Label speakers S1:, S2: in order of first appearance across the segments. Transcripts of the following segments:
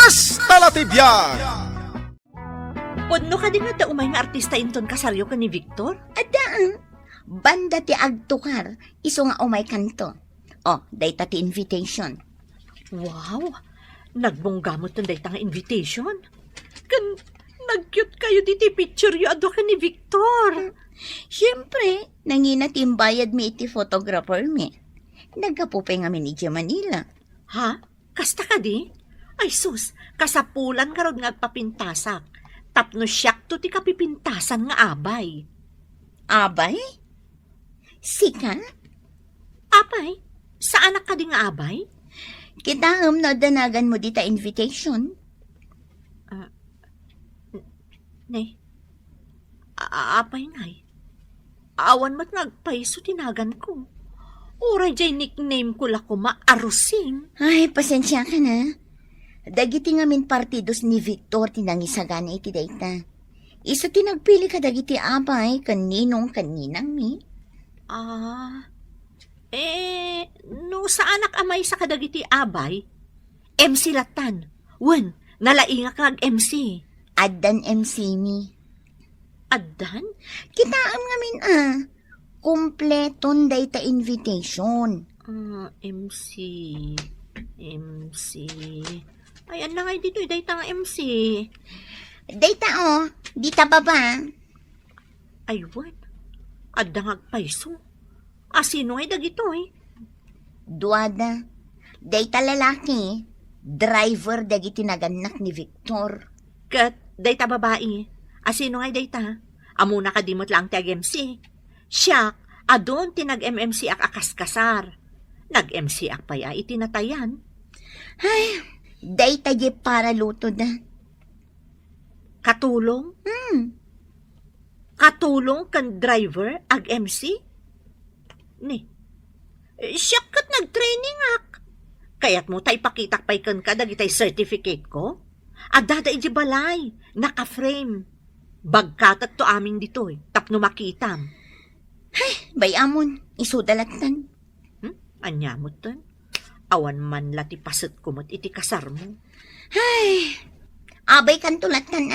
S1: Kas talatibyan!
S2: Podno ka din nga umay nga artista inton kasaryo ka ni Victor?
S3: Adaan, banda ti agtukar, iso nga umay kanto. Oh, dayta ti invitation.
S2: Wow! Nagbonggamot nun day nga invitation. Nag-cute kayo diti picture yu ado ka ni Victor.
S3: Siyempre, nangina timbayad mi iti photographer mi. Nagkapupay nga mi ni Manila.
S2: Ha? Kasta ka di? Ay sus, kasapulan ka rod nga agpapintasak. Tapno siyak to ti kapipintasan nga abay.
S3: Abay? Sika?
S2: Abay? Saan ka di nga abay?
S3: Kita no danagan mo dita invitation.
S2: Ne? Apay ngay. Awan mat nagpaiso tinagan ko. Uray jay nickname ko lako Arusing.
S3: Ay, pasensya ka na. Dagiti ngamin partidos ni Victor tinangisagana iti dayta. Isa tinagpili ka dagiti abay kaninong kaninang mi.
S2: No sa anak amay sa kadagiti abay, MC Latan. Wen, nalainga kag MC.
S3: Addan MC mi.
S2: Addan?
S3: Kitaam ngamin kumpleton dayta invitation.
S2: MC. Ay, na nga dito, dayta nga MC.
S3: Dayta dita baba.
S2: Ay, what? Adda nga paiso. Sino ay dagito
S3: Duada. Dayta lalaki. Driver dagiti naganak ni Victor.
S2: Kat, dayta babae. Sino ay dayta? Amuna ka dimot lang tag MC. Siya, adon tinag-MMC ak akaskasar. Nag-MC ak paya itinatayan.
S3: Ay, dayta di para luto na.
S2: Katulong? Katulong kan driver ag MC? Ni, siya kat nag-training ak. Kaya't mo tay pakitak pay kan ka dagitay certificate ko? Adada iji balay, naka-frame. Bagkatat to aming ditoy, tapno makitam.
S3: Bayamon, isudalatan.
S2: Anyamot ton? Awan man lati paset kumot iti kasar mo.
S3: Ay, abay kan tulatan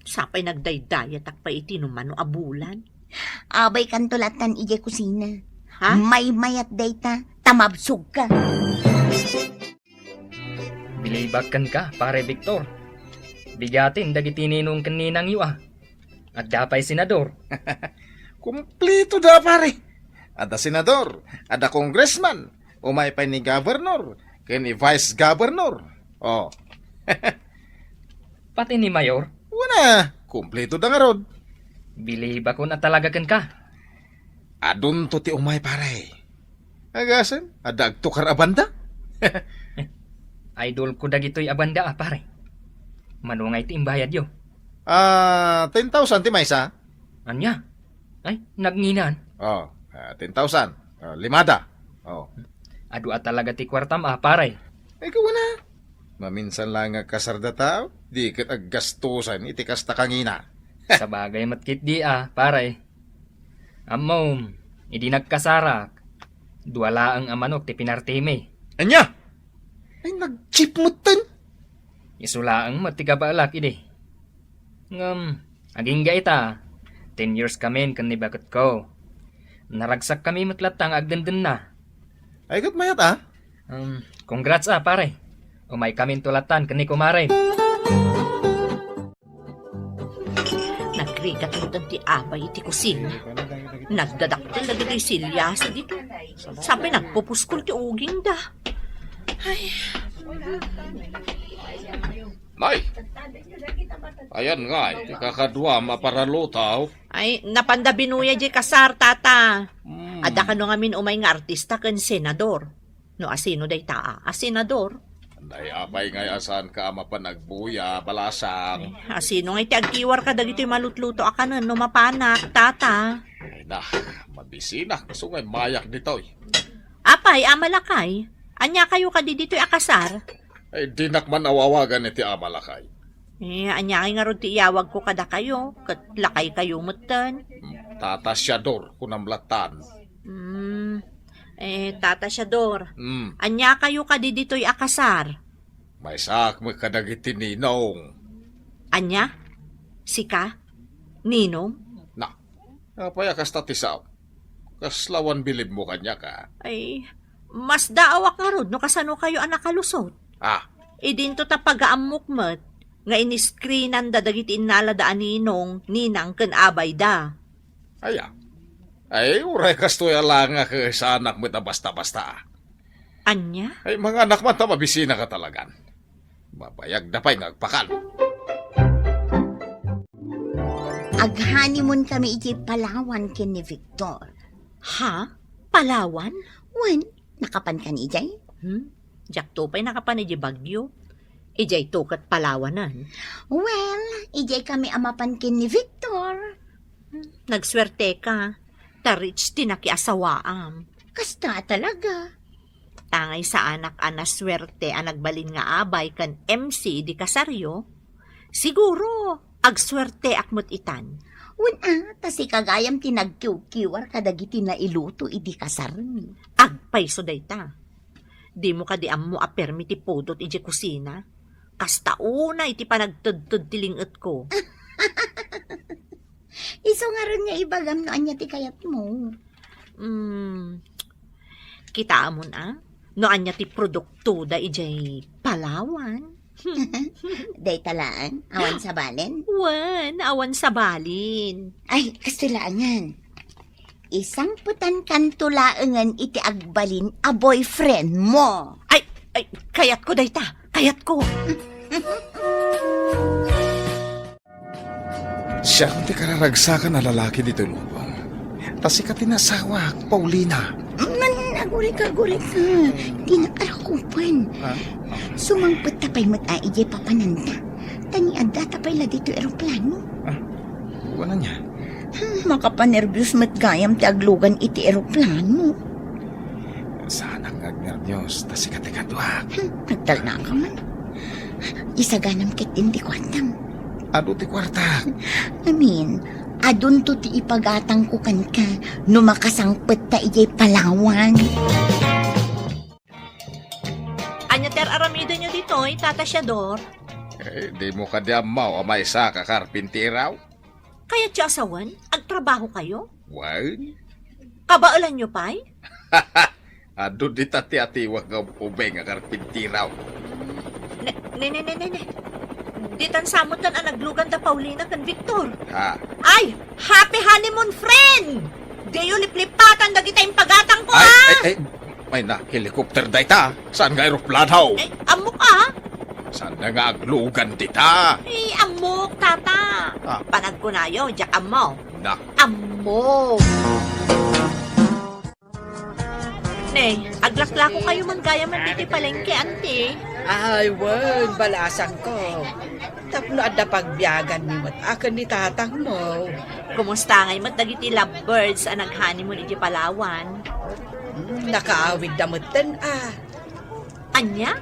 S2: Sapay nagdaydayat ak pa iti numano abulan.
S3: Abay kan tulatan ije kusina.
S2: Ha?
S3: May mayat dayta, tamabsog ka.
S4: Bilibakan ka, pare Victor. Bigatin dagiti ninong kaninang yu At dapay senador.
S1: Kumplito da pare. Ada senador, ada congressman, umay pa ni governor, ken ni vice governor. Oh,
S4: Pati ni Mayor.
S1: wala, kumplito da nga rod.
S4: Bilibakon at talaga kan ka.
S1: Adun to ti umay pare. Agasan, ada agtukar abanda.
S4: Idol ko dagitoy abanda pare. Manungay ti imbayad yo.
S1: 10,000 ti maysa.
S4: Anya? Ay, nagnginan.
S1: Oh, 10,000. Limada. Oh.
S4: Adu at talaga ti kwartam pare.
S1: Ikaw wala. Maminsan lang nga kasarda tao, di kat aggastusan iti kasta kangina.
S4: Sa bagay matkit di pare. Amom, idi nagkasarak. Duwala ang amanok ti pinartime.
S1: Anya? Ay, nag-chip mo tan.
S4: Isulaang matigabalak idi. Aging gaita. 10 years kami kan nibakot ko. Naragsak kami matlatang agdenden na.
S1: Ay, kat mayat
S4: Congrats pare. Umay kami tulatan kan ni kumare.
S2: Nagrigat mo ti abay iti kusina. Nagdadaktil na dito silyasa dito. Sabi nagpupuskol ti uging da.
S1: Nay! Ayan nga, kakadwa maparalutaw.
S2: Ay, napanda binuya di kasar, tata. Ada ka no ngamin umay nga artista kan senador. No, asino day taa? Senador.
S1: Nay, abay ngay asan ka mapanagbuya, balasang.
S2: Asino nga iti agkiwar ka dagito malutluto akanan no mapanak, tata.
S1: Ay na, mabisina. Kaso ngay mayak dito.
S2: Apay, amalakay. Anya kayo ka di dito'y akasar?
S1: Ay, dinak man awawagan iti amalakay.
S2: Anya nga ron ti iyawag ko kada kayo. Katlakay kayo mutan.
S1: Tatasyador kunamlatan.
S2: Tata Siador. Anya kayo ka di dito'y akasar?
S1: May sak mo kadagiti ninong.
S2: Anya? Sika? Ninong?
S1: Na, apaya kas tatisaw. Kaslawan bilib mo kanya ka.
S2: Ay, mas daawak nga rod no kasano kayo ang nakalusot.
S1: Ah,
S2: Idinto ta pagaamukmat nga iniskrinan da dagiti inaladaan ninong ninang ken abay da.
S1: aya. Ay, uray kas tuya lang nga ka sa anak mo ta basta-basta.
S2: Anya?
S1: Ay, mga anak man ta mabisina ka talagan. Mabayag na pa'y ngagpakal.
S3: Ag-honeymoon kami iti Palawan ken ni Victor.
S2: Ha? Palawan?
S3: Wan, nakapan ka ni Ijay?
S2: Jak to pa'y nakapanidya bagyo. Ijay tukat Palawanan.
S3: Well, Ijay kami amapan ken ni Victor.
S2: Nagswerte ka. Tarich tinakiasawaam.
S3: Kasta talaga.
S2: Tangay sa anak anas swerte ang nagbalin nga abay kan MC di kasaryo. Siguro, agswerte akmot itan.
S3: Wan tasi kagayam tinagkiw-kiwar kadagiti na iluto idi kasarmi.
S2: Agpay so dayta. Di mo ka di mo apermi ti podot iji kusina. Kasta una iti panagtudtud tilingot ko.
S3: Iso nga rin niya ibagam no anya ti kayat mo.
S2: Kita amon no anya ti produkto da ijay Palawan.
S3: Day talaan, awan sa balen.
S2: Wan, awan sa balin.
S3: Ay, kastulaan yan. Isang putan kantulaangan iti agbalin a boyfriend mo.
S2: Ay, kayat ko dayta. Kayat ko.
S1: Siya kung di kararagsakan na lalaki dito lubong. Tasi ka tinasawa, Paulina.
S3: Aguri ka. Di na karakupan. Sumangpot tapay mat ijay papananda. Tani adda tapay la dito eroplano.
S1: Wala niya.
S3: Makapanervyos mat gayam ti aglugan iti eroplano.
S1: Sana nga nervyos, tasi ka tikadwa.
S3: Nagtalna ka man. Isaganam kit hindi kwantang.
S1: Ano ti kwarta?
S3: Adun to ti ipagatang ko kan ka no makasangpet ta ijay Palawan.
S2: Anya ter aramida nyo dito, tatasyador.
S1: Di mo ka diamaw amay sa kakarpintiraw.
S2: Kaya ti asawan, agtrabaho kayo?
S1: Wan?
S2: Kabaalan nyo pa'y?
S1: Ado di tati-atiwag nga ubay nga karpintiraw.
S2: Ne. Ditan samutan ang naglugan da Paulina kan Victor.
S1: Ha?
S2: Ay, happy honeymoon friend! Deyo liplipatan dagita yung pagatang ko,
S1: Ay, may na, helicopter da ita. Saan nga aeroplano?
S2: Ay, amok
S1: Saan na nga aglugan dita?
S2: Ay, amok, tata. Panag ko na yun, jak amo.
S1: Na,
S2: Amok. Ne, aglaklako kayo man gaya man diti palengke, ante.
S5: Ay, wan, balasan ko. Tapno adda pagbiyagan ni mo't akan ni tatang mo.
S2: Kumusta ngay mat dagiti lovebirds ang nag-honeymoon iti Palawan?
S5: Nakaawid damutan
S2: Anya?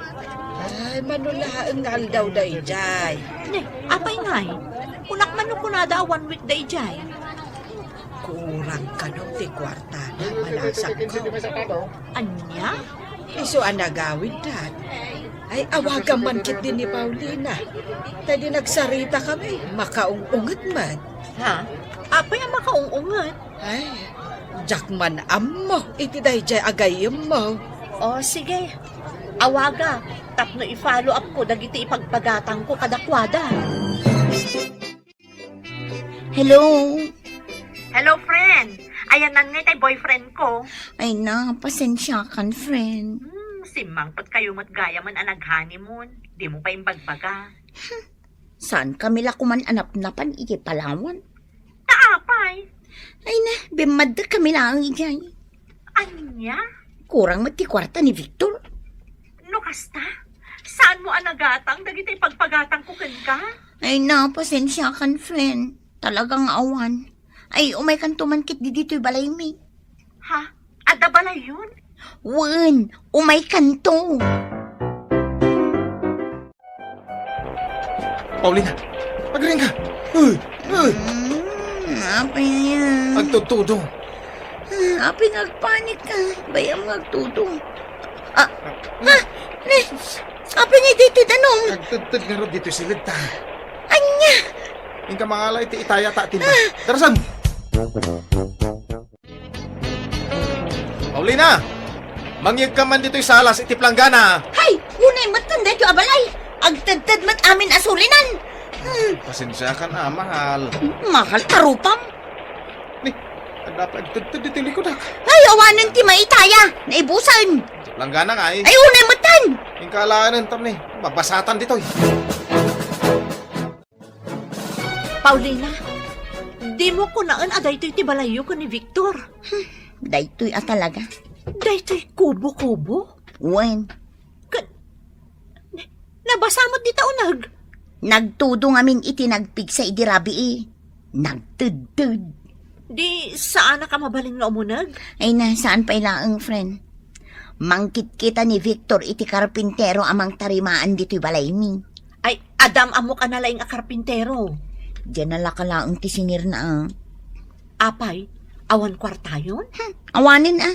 S5: Ay, manulaang nga daw da ijay.
S2: Ne, apay ngay. Unak manukunada 1 week da ijay.
S5: Kurang ka nung ti kwarta na balasan ko.
S2: Anya?
S5: Iso ang nagawid dat. Ay, awagan man kit din ni Paulina. Tadi nagsarita kami, makaungungat man.
S2: Ha? Apay ang makaungungat?
S5: Ay, jakman ammo, iti dayjay agayem mo.
S2: O, sige. Awaga. Tapno i-follow up ko dagiti ipagpagatang ko kadakwada.
S3: Hello?
S2: Hello, friend. Ayan na nga tay boyfriend ko.
S3: Ay na, pasensya kan, friend.
S2: Simangpot kayo mat gaya man ang nag-honeymoon. Di mo pa imbagbaga.
S3: Saan kami lakuman anap-napan iti Palawan?
S2: Taapay.
S3: Ay na, bimad kami lang ijay.
S2: Anya?
S3: Kurang mati kwarta ni Victor.
S2: No kasta? Saan mo ang nagatang? Dagiti pagpagatang ko ka?
S3: Ay na, pasensya kan, friend. Talagang awan. Ay, umay kan tumankit di dito'y balay mi.
S2: Ha? Adda balay yun?
S3: Wan, umay kanto.
S1: Paulina, magring ka. Uy!
S3: Apa yan?
S1: Agtutudo.
S3: Api ngagpanik ka. Bayam ngagtutong. Apa niya dito tanong?
S1: Nagtudtod nga ro dito silid ta.
S3: Anya!
S1: Yung kamangalay ti itaya ta tinda. Darasan! Paulina! Mangyag ka man dito'y salas iti planggana.
S3: Hay! Unay matanda ito abalay! Agtadtad mat amin asulinan!
S1: Pasensya ka na, mahal.
S3: Mahal tarupam!
S1: Ni, ang dapat agtudtod dito likod ak.
S3: Ay, awanan ti maitaya! Naibusan!
S1: Sa planggana nga eh.
S3: Ay, unay matan!
S1: Yung kalaanan tam ni, magbasatan dito'y.
S2: Paulina, di mo kunaan aday to'y tibalayo ko ni Victor.
S3: Daytoy talaga.
S2: Day to'y kubo-kubo.
S3: Wen,
S2: Nabasamot di taunag.
S3: nagtudo ngamin itinagpig sa idirabi eh. Nagtudtud.
S2: Di saan na ka mabaling na umunag?
S3: Ay nasaan pa ilaang friend? Mangkit kita ni Victor iti karpintero amang tarimaan dito'y balay mi.
S2: Ay, Adam amok analaing a karpintero.
S3: Diyan nalakalaang tisinir na ah.
S2: Apay, awan kwartayon?
S3: Awanin ah.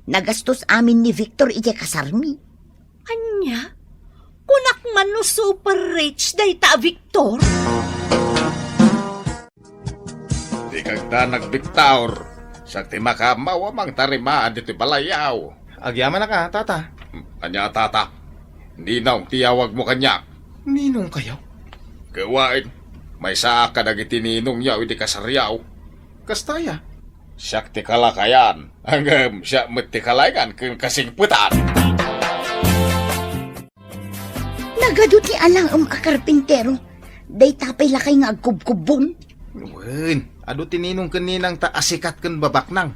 S3: Nagastos amin ni Victor iti kasarmi.
S2: Anya? Kunak man no super rich day ta Victor?
S1: Di kagda nagbiktaor. Sakti makamawa mang tarimaan dito'y balayaw. Agyaman na ka, tata. Kanya, tata. Ninong tiyawag mo kanya. Ninong kayo? Gawain. May saa ka nagiti ninong yaw iti kasaryaw. Kastaya. Siyak ti kalakayan. Hanggang siya mati kalayan kung kasingputan.
S3: Nagado ti alang a karpintero. Day tapay lakay nga agkubkubon.
S1: Wen, ado tininong kaninang taasikat kan babaknang.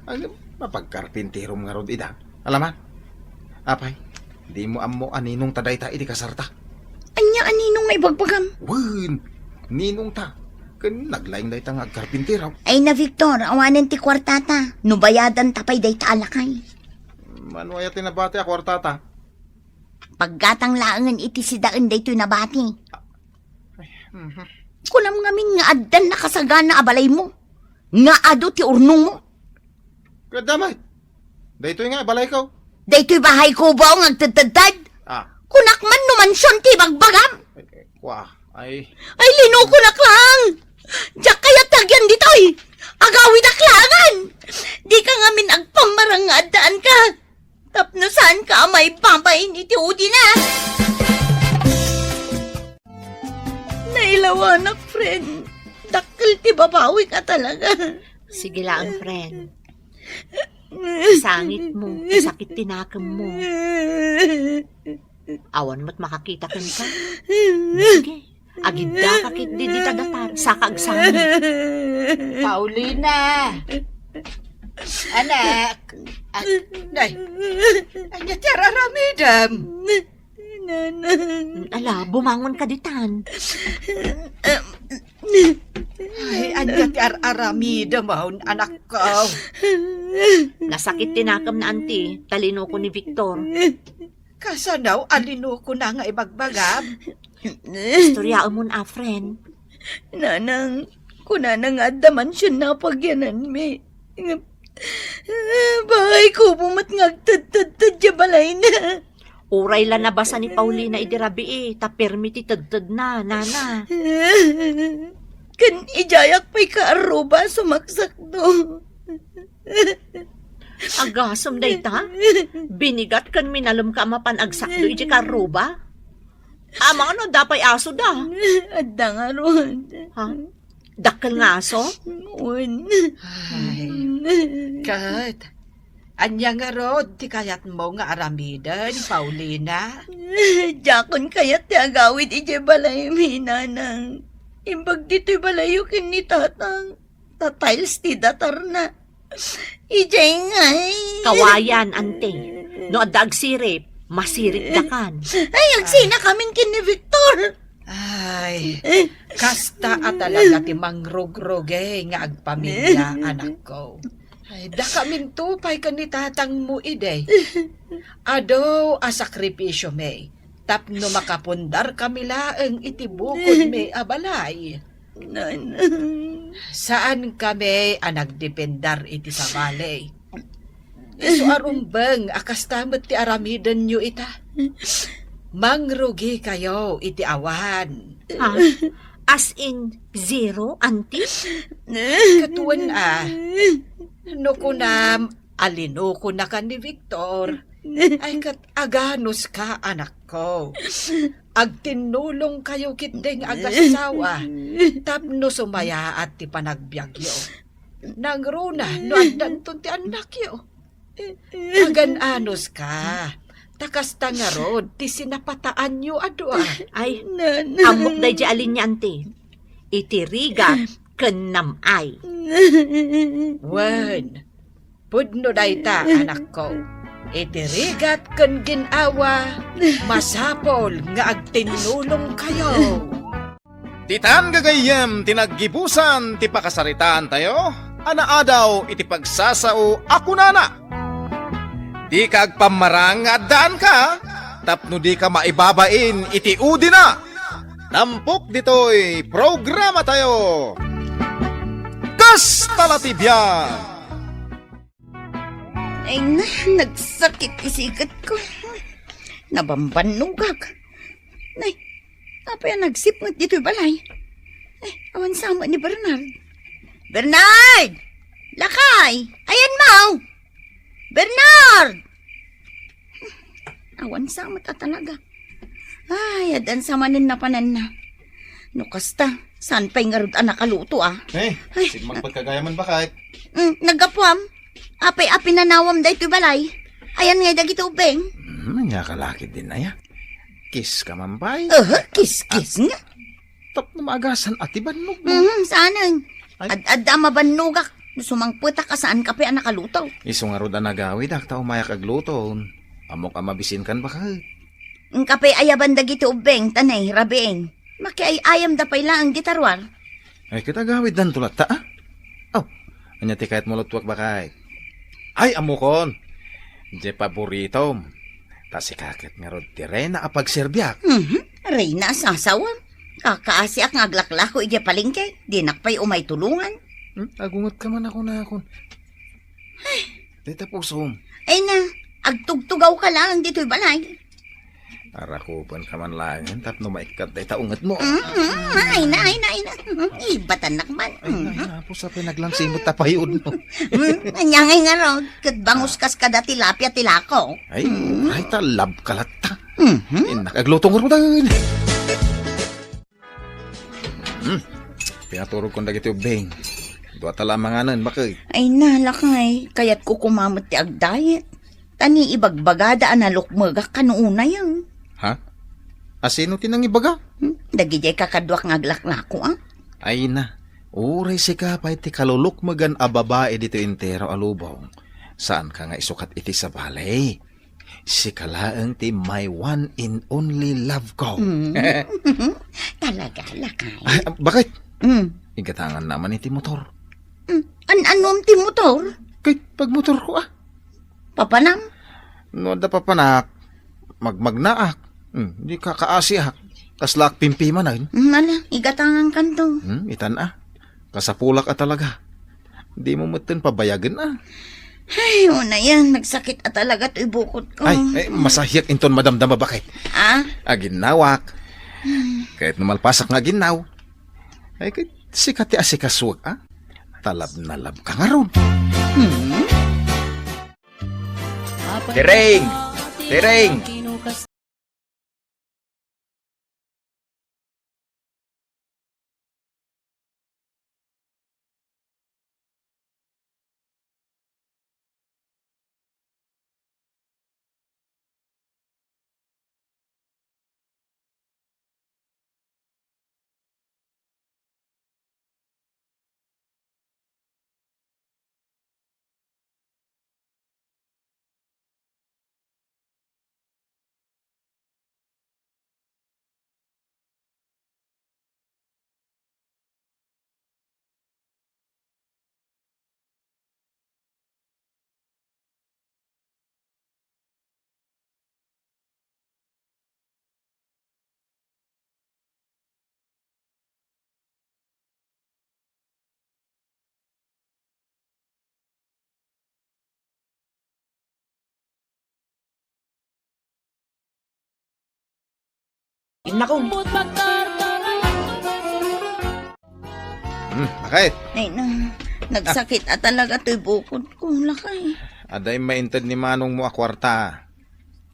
S1: Ang mapagkarpintero nga rod ida. Alaman? Apay, di mo amo aninong tadayta iti kasarta.
S3: Anya aninong may bagbagam.
S1: Wen, ninong ta. Kan naglaing day tang agkarpintero.
S3: Ay na Victor, awanan ti kwartata. Nubayadan tapay day taalakay.
S1: Manuaya tinabati ako artata.
S3: Paggatang laangan iti sidaan day to'y nabati. Kunam ngamin nga addan nakasagana abalay mo. Nga ado ti urnong mo.
S1: Kadamay. Daytoy nga, balay ko.
S3: Day to'y bahay ko ba ang agtadtad?
S1: Ah,
S3: Kunak man numansyon ti bagbagam.
S1: wah, ay.
S3: Ay linukunak lang. Diyak kaya tagyan dito'y. Agawid aklangan. Di ka ngamin agpamarang nga addaan ka. Tapno saan ka may pampain iti udi na. Nailawanak, friend. Dakil ti babawi ka talaga.
S2: Sige lang, friend. Sangit mo, sakit tinakam mo. Awan mo't makakita kan ka. Sige, agidda kakit di tadatar, saka agsangit.
S5: Paulina! Anak! Nay! Anya tiyara ramidam!
S2: Ala, bumangon ka ditan.
S5: Ay, anya tiyara aramidam ahon anak ko.
S2: Nasakit tinakam na anti, talino ko ni Victor.
S5: Kasanaw, alino ko na nga ibagbagam.
S2: Istoryaan mo na, friend.
S3: Nanang, kunanang adda mansyon na pagyanan mi. Bahay ko bumat ngagtad-tad-tad balay na.
S2: Uray la nabasa ni Paulina idirabi ta permiti tad-tad na, nana.
S3: Kan ijayak pa'y kaaruba sumaksak do.
S2: Agasom day ta? Binigat kan minalom ka mapan agsakdo iti karuba? Ama ano, dapay aso da.
S3: Adda nga ron.
S2: Ha? Dakkel nga aso?
S3: Un.
S5: Ay, kat. Anya nga rod, ti kayat mo nga aramidan, Paulina.
S3: Jakon kayat ti agawid iti balay mi nanang. Imbag dito'y balayo kin ni tatang. Tatiles ti datar na. Ijay nga
S2: Kawayan, ante. No adag sirip, masirit dakan.
S3: Ay, agsina kaming kin ni Victor.
S5: Ay, kasta at talaga ti mangrog-roge nga agpamilya, anak ko. Ay, da kaming tupay ka ni tatang mo ide. Ado a sakripisyo me. Tapno makapundar kami laeng itibukod me abalay.
S3: Nanang.
S5: Saan kami nagdependar iti sa balay? Iso arumbeng akas tamot ti aramidan nyo ita. mangrugi kayo iti awan.
S2: Ha? As in, zero, auntie?
S5: Katuan no kunam, alino ko na ka ni Victor, ay kat aganos ka, anak ko. Agtinulong kayo kitdeng agasawa, tapno sumaya at ti panagbiagyo. Nangruna, no agdanton ti anak yo. Agananos ka, takas tangarod, ti sinapataan nyo adwa.
S2: Ay, amok day di alin niya, auntie. Itirigat kenamay.
S5: Wen, pudno dayta, anak ko. Itirigat ken ginawa, masapol nga agtinulong kayo.
S1: Titan gagayem tinaggibusan ti pakasaritaan tayo, anaadaw iti pagsasao ako nana. Di kag pamarang nga daan ka, tapno di ka maibabain iti udi na. Tampok dito'y programa tayo. Kas talatibyan!
S3: Ay na, nagsakit isikat ko. Nabambanugag. Nay, apa yan nagsipot dito'y balay? Ay, awan sama ni Bernard. Bernard! Lakay! Ayan mau! Bernard! Awan sama ta talaga. Ay, adan samanin na panan na. Nukasta, saan pa'y nga rin nakaluto
S1: Hey,
S3: Ay.
S1: sigmang pagkagayaman ba kahit?
S3: Nagapuam. Apay-api nanawam da ito balay. Ayan nga dagito ubeng.
S1: Nga kalakid din na ya. Kiss ka man bay.
S3: Kiss-kiss nga.
S1: Tap na maagasan at ibanog mo.
S3: Saan
S1: Ay.
S3: Ad-adda mabanugak. Sumangputa ka saan ka pa nakaluto.
S1: Iso nga ro da nagawid ak tao mayak agluto. Amok ka mabisin kan ba kahit?
S3: Ang kapay ayaban dagito ubeng, tanay, rabieng. Maki ay ayam da pay lang ang gitarwar.
S1: Ay kita gawid dan tulat ta ah. Oh, anya ti kahit mulutwak ba kahit? Ay amukon. Je paborito. Ta si kakit nga rod ti Reyna apagserbyak.
S3: Reyna sasawa. Kakaasi ak ngaglaklako ije palingke. Dinakpay umay tulungan.
S1: Agungot ka man ako na akon. Dita pusom.
S3: Ay na, agtugtugaw ka lang dito'y balay.
S1: Arakupan ka man lang. Tapno maikat day taungat mo.
S3: Ay na. Ibatan nakman.
S1: Ay po sa pinaglansimot tapayod mo.
S3: Anyangay nga raw, kat bangus kas kada tilapia tilako.
S1: Ay talab kalata. Nakaglutong ro dan. Pinaturog kong dagiti ubeng. Dua tala manganan bakay.
S3: Ay nalakay, kaya't ko kumamot ti agdayet. Tani ibagbagada analukmagak kanuuna yan.
S1: Ha? Asino tinang ibaga?
S3: Dagijay kakadwak ngaglaklako
S1: Ay na. Uray si kapay ti kalulukmagan a babae dito intero alubong. Saan ka nga isukat iti sa balay? Si kalaang ti my one and only love ko.
S3: Talaga, lakay.
S1: Ay, bakit? Igatangan naman iti motor.
S3: Anom ti motor?
S1: Kahit pag motor ko
S3: Papanam?
S1: No da papanak. Magmagnaak. Di ka kaasiak. Kaslak pimpiman na.
S3: Nala, igatangan kanto.
S1: Itan Kasapulak talaga. Di mo mutin pabayagan
S3: Ay, una yan, nagsakit talaga to'y bukod ko.
S1: Ay, masahyak inton madamdama bakit? Aginawak. Kahit numalpasak nga ginaw. Ay, kahit sikati asikaswag Talab na lab ka nga ron.
S4: Tireng! Tireng!
S6: Inakong.
S1: Bakit?
S3: Ay na, nagsakit at talaga to'y bukod ko. Lakay.
S1: Aday mainted ni manong mo a kwarta.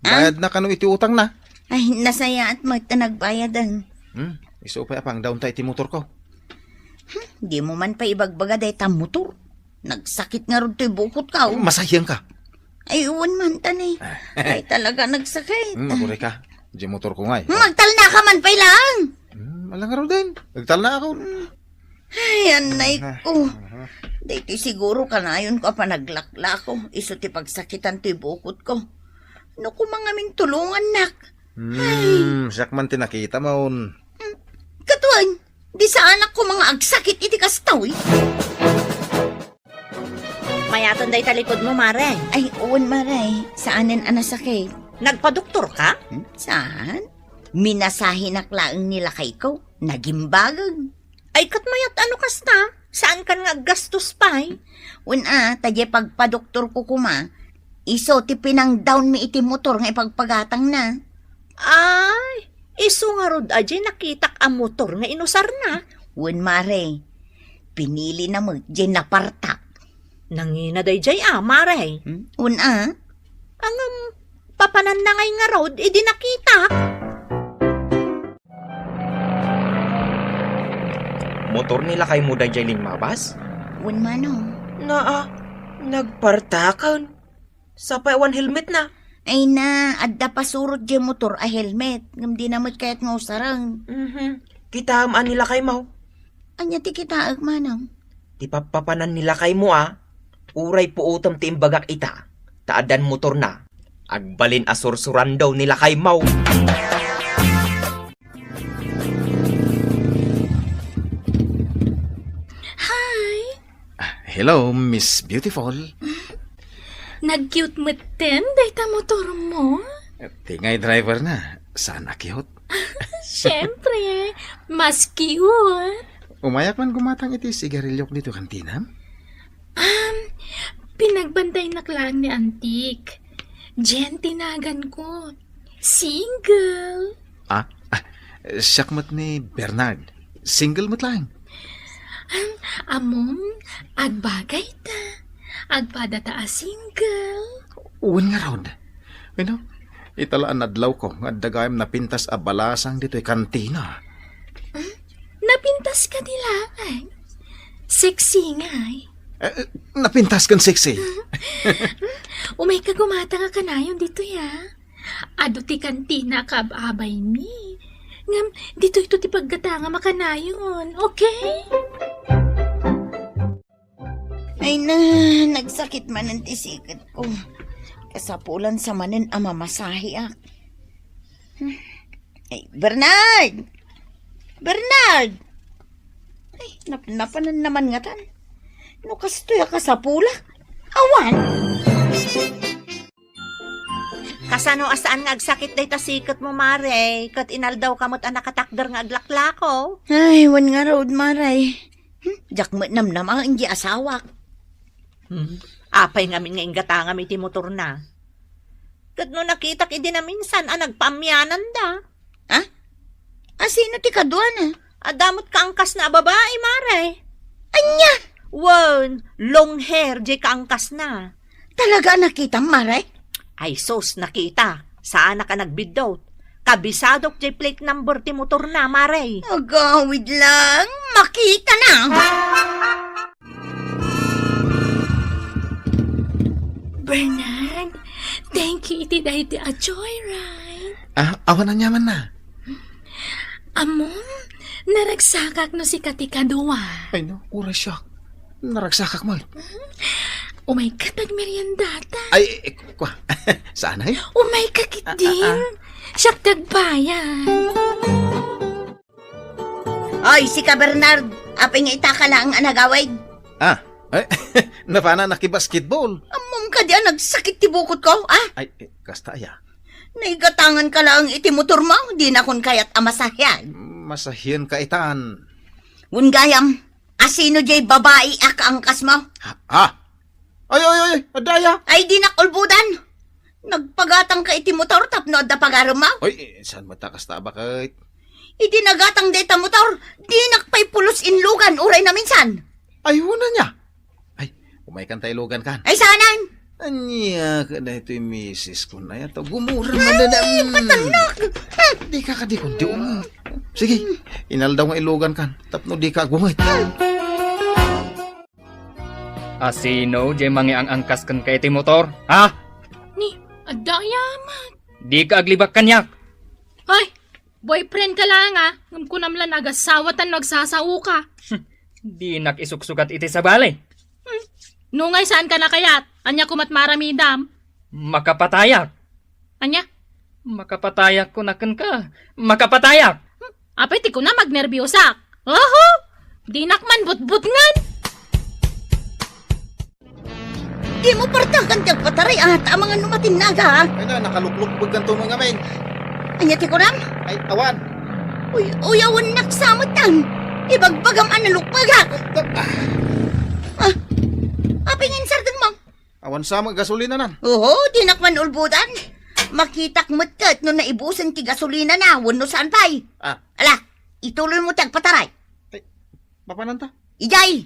S1: Bayad na kanu iti utang na.
S3: Ay, nasaya at magtanagbayadan.
S1: Iso pa apang down tayo iti motor ko.
S3: Di mo man pa ibagbaga day ta motor. Nagsakit nga ron to'y bukod ka.
S1: Masayang ka.
S3: Ay, uwan man tanay. Ay, talaga nagsakit.
S1: Maburi ka. Di motor ko nga eh.
S3: Magtalna ka man pa lang.
S1: Alang nga rin din. Nagtal na ako.
S3: Ay, anay ko. Dito siguro ka na yun ko pa naglakla ko. Iso ti pagsakitan to'y bukod ko. Ano ko mga min tulungan, nak?
S1: Siyak man tinakita maun.
S3: Katuan, di sa anak ko mga agsakit iti kastaw eh.
S2: Mayatan day talikod mo, Mare.
S3: Ay, uwan maray. Saanin anasakit?
S2: Nagpadoktor ka?
S3: Saan? Minasahin naklaang nila kay ko. Nagimbagan.
S2: Ay, katmayat ano kasta? Saan ka nga gastos pa eh?
S3: Una, tadya pagpadoktor ko kuma. Iso ti pinang down mi iti motor nga ipagpagatang na.
S2: Ay, iso nga rod aje nakitak ang motor nga inusar na.
S3: Uwan mare. Pinili na mo, dyan napartak.
S2: Nangina day jay Mare.
S3: Una,
S2: Ang papanan na ngay nga rod, idi nakita.
S6: Motor nila kay mo dayjay mabas?
S3: uwan manong.
S6: Naa, nagpartakan. Sa paiwan helmet na.
S3: Ay na, adda pasurot dyan motor a helmet. Ngam di namot kayat nga usarang.
S6: Kita amaan nila kay mo.
S3: Anya ti kita manong.
S6: Di papapanan nila kay mo Uray po utam ti imbagak ita. Taadan motor na. Agbalin asursuran daw nila kay mo.
S1: Hello, Miss Beautiful.
S7: Nag-cute mo din, dahita motor mo.
S1: Tingay driver na. Sana cute.
S7: Siyempre, mas cute.
S1: Umayak man gumatang iti sigarilyok dito kantina.
S7: Pinagbantay na klang ni Antik. Jen, tinagan ko. Single.
S1: Siyak mat ni Bernard. Single mat lang.
S7: Amom, agbagay ta. Agpada ta a single.
S1: Uwan nga raod. Ano? Italaan nadlaw ko nga dagayam napintas a balasang dito'y kantina.
S7: Napintas ka nila, ay. Sexy nga, ay.
S1: Napintas kan sexy.
S7: Umay ka gumata nga kanayon dito, ya. Ado ti kantina ka abay mi. Ngam, dito ito ti paggatanga makanayon, okay?
S3: Ay na, nagsakit man ang tisikat ko. Kasapulan sa manin ang mamasahi ak. Ay, Bernard! Bernard! Ay, napanan naman nga tan. No, kastoy ka sa pula. Awan!
S2: Kasano asaan nga agsakit day tasikat mo, Mare. Kat inaldaw kamot ang nakatakder nga aglaklako.
S3: Ay, wan nga road maray. Jak mo namnam ang hindi asawak.
S2: Apay ngamin nga ingatanga iti motor na. Kat no nakita idi na minsan, nagpamyanan da.
S3: Sino ti kaduan
S2: Adamot ka angkas na babae, Mare.
S3: Anya!
S2: Wow, long hair, di ka angkas na.
S3: Talaga nakita, maray?
S2: Ay sos, nakita. Saan na ka nagbidot? Kabisadok di plate number ti motor na, Mare.
S3: Agawid lang, makita na.
S7: Bernard, thank you iti dahil ti a joyride.
S1: Awan na nyaman na.
S7: Amom, naragsakak no si Katika Duwa.
S1: Ay no, ura siya. Naragsakak mo.
S7: Umay katag meriendata.
S1: Ay, kwa. Saan ay?
S7: Umay kakit din. Siyak tagbayan.
S3: Oy, si ka Bernard, apay nga itaka lang ang anagawid.
S1: Ay, napana nakibasketball.
S3: Amom ka diyan, nagsakit ti bukod ko,
S1: Ay, kasta ya.
S3: Naigatangan ka lang iti motor mo, di na kun kayat amasahyan.
S1: Masahiyan ka itan.
S3: Gayam, asino jay babae ak angkas mo?
S1: Ay, adaya.
S3: Ay di na kulbudan. Nagpagatang ka iti motor tapno adda pagaramaw.
S1: Oy, saan matakas ta bakit?
S3: Iti nagatang deta motor, di nakpay pulos inlugan uray na minsan.
S1: Ay, una niya. Ay, umay kan tayo lugan kan.
S3: Ay sanan,
S1: Anya ka na ito yung misis ko na yato. Gumura man na
S3: patanak.
S1: Di ka di kundi umay. Sige, inaldaw nga ilugan kan. Tapno di ka gumit.
S4: Asino, jay mangi ang angkas kan kay ti motor? Ha?
S7: Ni, adda yaman.
S4: Di ka aglibak kanyak.
S7: Ay, boyfriend ka lang ah. Ngam ko namlan agasawatan nagsasaw ka.
S4: Di nakisuksukat iti sa balay.
S7: Nungay saan ka na kayat? Anya kumat maramidam.
S4: Makapatayak.
S7: Anya?
S4: Makapatayak ko nakan ka. Makapatayak.
S7: Apay ti ko na magnerbiyosak. Oho! Di nakman butbut ngan.
S3: Di mo partakan tiyag pataray at ang mga numatin naga.
S1: Ay na, nakalukluk ganito mga men.
S3: Anya ti ko ram?
S1: Ay, awan.
S3: Uyawan naksamot tan. Ibagbagam analukpagak. Apingin sardan mo.
S1: Awan sa mga gasolina nan.
S3: Oo, di nakman ulbudan. Makitak matkat no naibusan ti gasolina na. Wano saan pa'y.
S1: Ah,
S3: Ala, ituloy mo tiyag pataray.
S1: papanan ta?
S3: Ijay,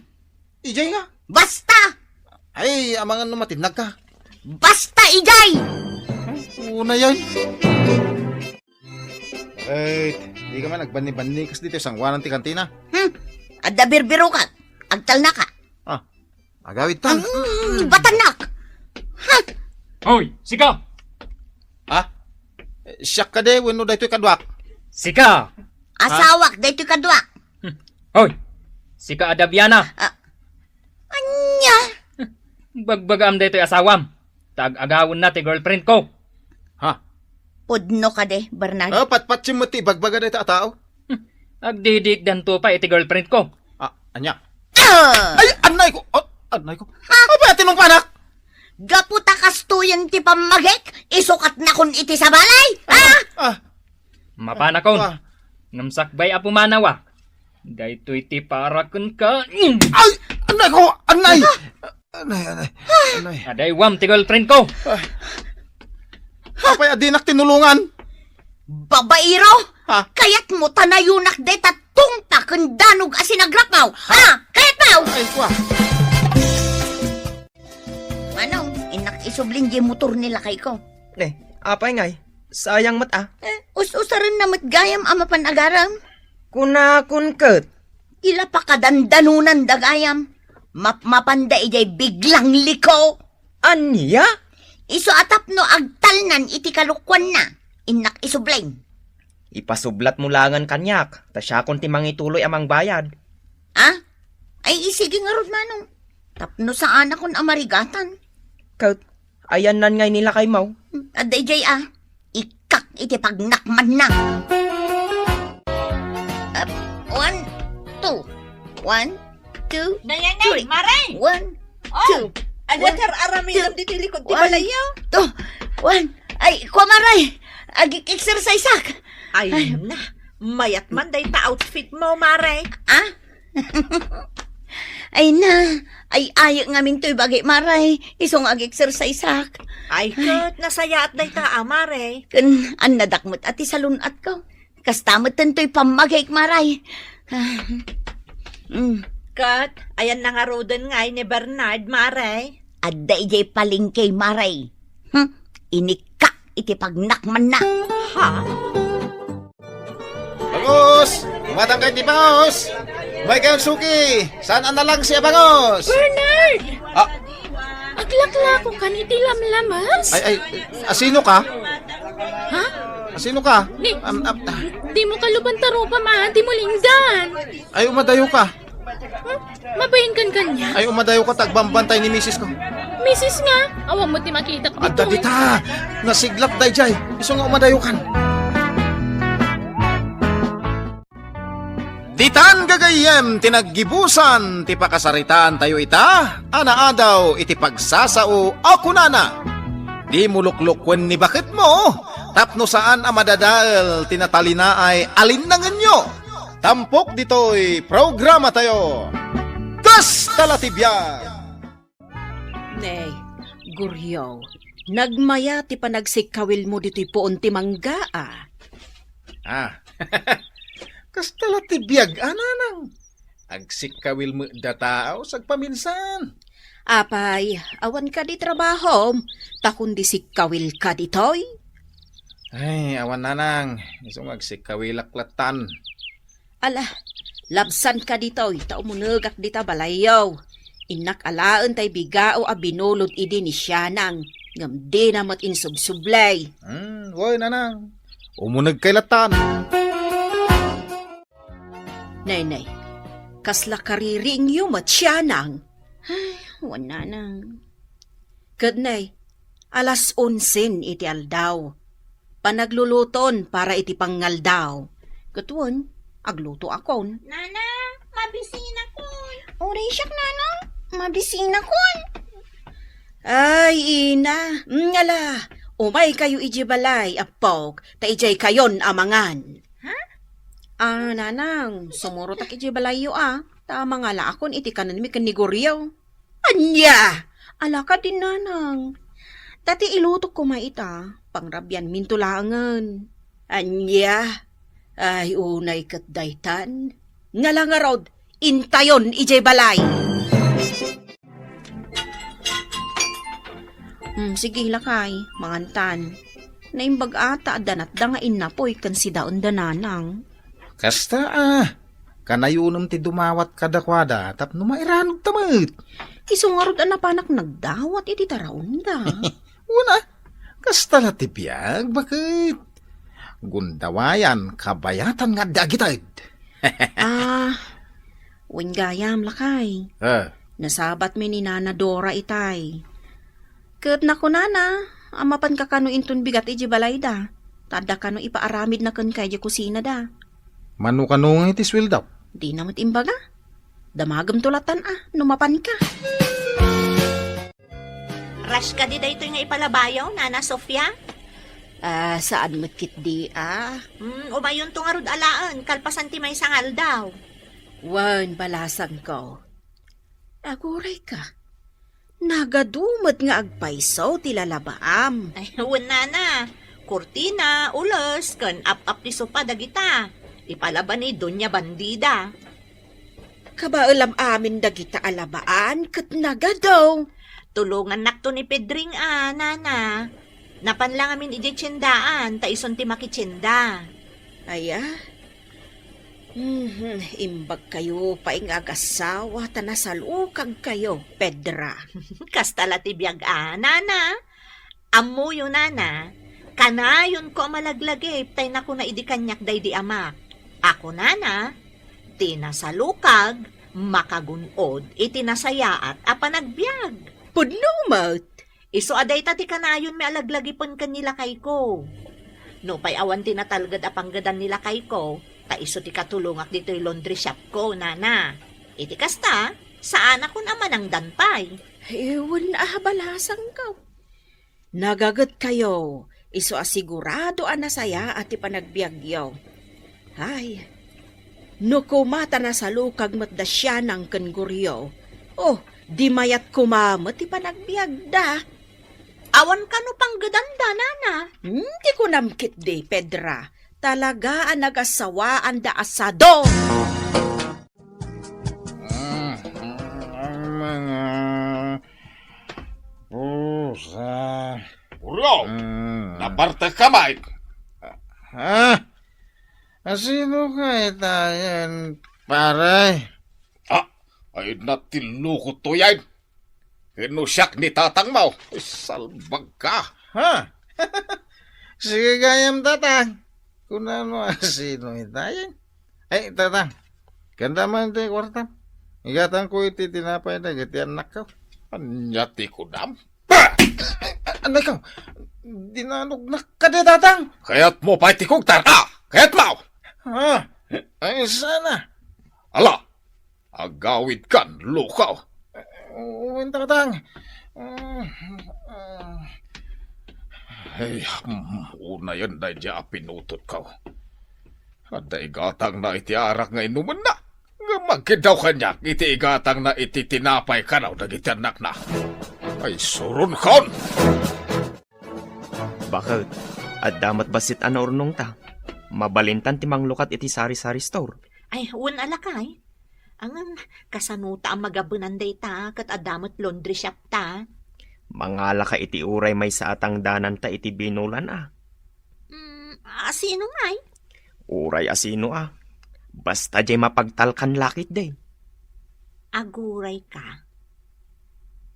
S1: Ijay nga.
S3: basta!
S1: Ay, ang mga matinag ka.
S3: Basta, Ijay!
S1: Una yan. Ay, di ka man nagbani-bani kas dito sang wanan ti kantina.
S3: Adda birbiro ka. Agtal na ka.
S1: Ah, agawid ta.
S3: Batanak!
S4: Hoy, sika!
S1: Ah, siyak ka de, wano dahito kadwak.
S4: Sika!
S3: Asawak, dahito kadwa.
S4: Hoy! Sika adabyana!
S3: Anya?
S4: Bagbagam dito asawam. Tag-agawon na ti girlfriend ko.
S1: Ha?
S3: Pudno ka de, Bernard.
S1: Oh, patpat si mati, bagbaga dahito tao.
S4: Agdidik dan to pa iti girlfriend ko.
S1: Ah, anya.
S3: Ah!
S1: Ay, anay ko. Oh, anay ko. Apa, tinong panak.
S3: Gaputa kastuyang ti pamagek, isukat na kun iti sa balay! Ah!
S1: Ah,
S4: Mapanakon.
S1: ah.
S4: Namsakbay apo manawa. Dahito iti para kun ka.
S1: Ay, anay ko, anay. Anay.
S4: Aday wam ti girlfriend ko.
S1: Apay, adinak tinulungan.
S3: Babairo!
S1: Ha?
S3: Kayat mo tanayunak de tatong takon danog asinagrapaw! Ha? Kayat mo!
S1: Ay, kwa.
S3: Manong, inak isublin di motor nila kay ko.
S6: Apay ngay. Sayang mata.
S3: Us-usaran na matgayam ama panagaram.
S6: Kunakun ket.
S3: Ila pa kadandanunan dagayam. Mapmapanda ijay biglang liko.
S6: Anya?
S3: Iso atap no agtalnan iti kalukwan na. Inak isubling.
S6: Ipasublat mo langan kanyak. Tasyakon ti mangituloy amang bayad.
S3: Ha? Ay isige nga rod manong. Tapno saan akong amarigatan.
S6: Ket, ayan nan ngay nila kay Mau.
S3: Aday jay ikak iti pagnakman na. 1, 2. 1, 2,
S5: Nayanay, maray!
S3: 1, 2.
S5: Adakar aramidam dito likod ti
S3: One.
S5: balayaw.
S3: 2, 1. Ay, kumaray. Ag-exercise ak.
S5: Ay na, mayat man day ta outfit mo, maray.
S3: Ah? Ay na. Ay, ayo nga min to'y bagay maray. Isong ag-exercise ak.
S5: Ay, kat, nasaya at day ta, maray.
S3: Kan, an nadakmot at isalunat ko. Kastamot to'y pamagay maray.
S5: Kat, ayan na nga rodan ngay ni Bernard, maray.
S3: Adda ijay palingkay maray. Inikak iti pagnakman na.
S5: Ha?
S1: Bangos! Matang kay di Bangos! May kayong suki! Saan na lang siya Bangos?
S7: Bernard!
S1: Ah,
S7: Aglakla ko kaniti lamlamas?
S1: ay, asino ka?
S7: Ha?
S1: Asino ka?
S7: Ni, di mo kalubantaro pa mahati mo linggan.
S1: Ay, umadayo ka.
S7: Mabayin kan kanya?
S1: Ay, umadayo ka, tagbambantay ni misis ko.
S7: Misis nga, awang mo ti makita ko
S1: Adda
S7: dito.
S1: dita! Nasiglap day jay. Iso nga umadayo kan. Ditan gagayem tinaggibusan ti pakasaritan tayo ita, anaadaw iti pagsasao o kunana. Di muluklukwen ni bakit mo, tapno saan ang madadaal tinatalina ay alinangan nyo. Tampok dito'y programa tayo. Kas talatibyan!
S5: Nay, guryaw,
S3: Nagmaya ti panagsikawil mo dito'y poon ti mangga
S1: Ah, kastala ti biyag, ananang. Agsikawil mo datao sa paminsan.
S3: Apay, awan ka di trabaho, takon di sikawil ka ditoy.
S1: Ay, awan nanang. Isong agsikawil aklatan.
S3: Ala, labsan ka ditoy, taumunagak di ta balayaw. Inak alaan tay bigao a binulod idi ni Sianang, ngam di na mat insubsublay.
S1: Woy nanang. Umunag kay latan.
S3: Nay, kasla kariring yu mat Sianang. Ay, wala nang. Kadnay, alas 11 iti aldaw. Panagluluton para iti pangaldaw. Katuon, agluto akon.
S2: Nana, mabisina ko.
S3: Oray siyak, nanang. Mabisina kon. Ay, ina. Ngala, umay kayo ijibalay, apok. Ta ijay kayon amangan.
S2: Ha?
S3: Nanang, sumuro tak ijibalay yo Tama nga la akon iti kanan mi kaniguryaw. Anya! Alaka din, nanang. Dati ilutok ko maita, pangrabyan mintulangan. Anya! Ay, unay kat daytan. Nga lang nga rod, intayon ijay balay. Sige lakay, mangantan. Naimbag ata danat da nga inapoy kan si daon dananang.
S1: Kasta kanayunom ti dumawat kadakwada tapno mairanog tamad.
S3: Isungarod ang napanak nagdawat iti taraon da.
S1: Una, kasta la ti biyag, bakit? Gundawayan, kabayatan nga dagitad.
S3: Wingayam lakay. Nasabat mi ni Nana Dora itay. Kat na ko nana, amapan ka kano intun bigat iji balay da. Tada kano ipaaramid na kan kay di kusina da.
S1: Mano ka nung iti swil daw?
S3: Di namat imbaga. Damagam tulatan numapan ka.
S2: Rush ka di dayto nga ipalabayaw, Nana Sofia?
S3: Saan matkit di
S2: Umayon to nga rod alaan, kalpasan ti may sangal daw.
S3: Wan balasan ko. Aguray ka. Nagadumat nga agpaisaw ti lalabaam.
S2: Ay, Nana. Kurtina, ulos, kan up ti sopa dagita. Ipalaban ni Donya Bandida.
S3: Kabaalam amin dagita alabaan kat nagadaw.
S2: Tulungan nakto ni Pedring Nana. Napan lang amin iji tsendaan, ta ison ti makitsenda.
S3: Aya? Imbag kayo paing agasawa tanasalukag kayo, Pedra.
S2: Kastala ti biyag Nana. Ammo yun, Nana. Kanayon ko malaglagip, tay na ko na idikanyak day di amak. Ako, Nana, tinasalukag, makagunod, itinasayaat, apanagbiag.
S3: Pudnumat!
S2: Iso aday ta ti kanayon may alaglagipon kanila kay ko. No pay awan tinatalgad apanggadan nila kay ko, ta iso ti katulungak dito'y laundry shop ko, Nana. Iti kasta, saan ako naman ang danpay?
S3: Ewan balasan ka. Nagagat kayo, iso asigurado anasaya at ipanagbiagyaw. Ay, no kumata na sa lukag matdasya ng kanguryo. Oh, di mayat kumamat ipanagbiag da.
S2: Awan ka no panggadanda, Nana.
S3: Di ko namkit di, Pedra. Talaga ang nagasawaan da asado.
S1: Mga pusa. Uro! Naparte ka, Mike. Sino ka itayan, pare? Ay natilukot to yan. Kinusyak ni tatang mo. Salbag ka. Sige gayam, tatang. Kung ano, sino itayan? Ay, tatang. Ganda man ito yung kwarta. Igatan ko iti tinapay na gati anak ko. Anyati ko dam. Anak ko, dinanog na ka di, tatang. Kaya't mo pa itikog tarta. Kaya't mo. Ay, sana. Ala, agawid kan, lukaw. Uwin, tatang. Ay, una yan na dya pinutot ka. At igatang na iti arak nga inuman na. Nga magkidaw kanyak, iti igatang na iti tinapay ka na, nagiti anak na. Ay, surun kon!
S6: Bakit? At damat basit ano urnong ta? Mabalintan ti manglukat iti sari-sari store.
S2: Ay, un alakay. Ang kasanuta ang magabunan day ta, kat adamot laundry shop ta.
S6: Mangala ka iti uray may sa atang danan ta iti binulan
S2: Sino ngay?
S6: Uray asino Basta jay mapagtalkan lakit day.
S2: Aguray ka.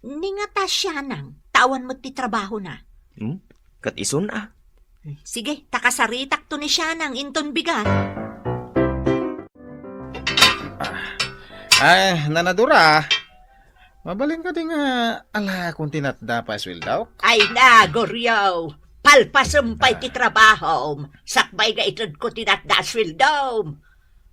S2: Ni nga ta siya nang, tawan mo ti trabaho na.
S6: Kat isun
S2: Sige, takasaritak to ni siya nang inton bigat.
S1: Ay, nanadura. Mabaling ka din nga, ala, kung tinatda pa swil daw.
S2: Ay na, Goryo. Palpasumpay ti trabaho. Sakbay ga itod ko tinatda swildom.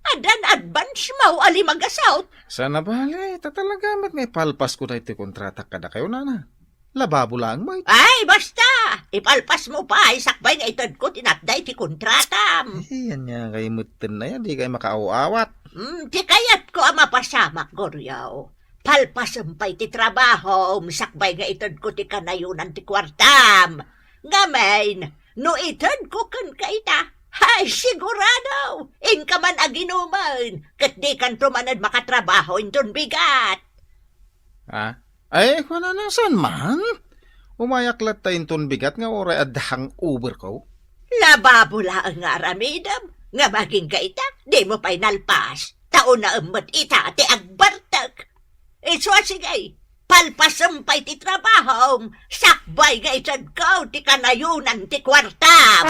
S2: Adan advance mo alimagasaw.
S1: Sana bali, tatalaga mat may palpas ko na iti kontrata kada kayo nana. Lababo lang mo.
S2: Ay, basta. Ipalpas mo pa. Sakbay nga itod ko tinatda iti kontratam.
S1: Yan niya kayo mutin na yan, di kayo makaaw-awat.
S2: Di kayat ko ang mapasamak, Goryo. Palpasumpay ti trabaho. Sakbay nga itod ko ti kanayunan ti kwartam. Ngamen, no itod ko kan kaita. Ay, sigurado. Inka man aginuman. Kat di kan tumanad makatrabaho inton bigat.
S1: Ay, kung nasan man? Umayaklat tayo ton bigat nga oray adahang Uber ko.
S2: Lababo lang nga aramidam. Nga maging kaita, di mo pa'y nalpas. Taon na umot ita ti agbartag. Iso sige, palpasampay ti trabaho. Sakbay nga itad ko ti kanayunan ti kwarta.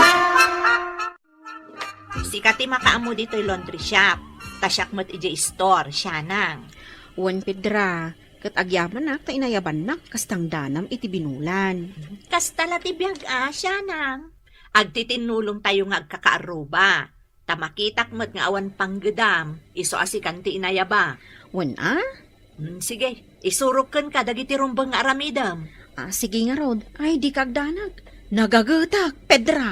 S2: Sika ti makaamo dito'y laundry shop. Tasyak mo't iji store, siya nang.
S3: Wan Pedra, kat agyaman na, ta inayaban na, kastang danam iti binulan.
S2: Kastala ti biyag siya nang. Agtitinulong tayo nga agkakaaruba. Tamakitak mo't nga awan panggedam. Iso asikan ti inayaba.
S3: Wan
S2: Sige, isurukan ka dagiti rumbang nga aramidam.
S3: Sige nga Rod, ay di kagdanag. Nagagutak, Pedra.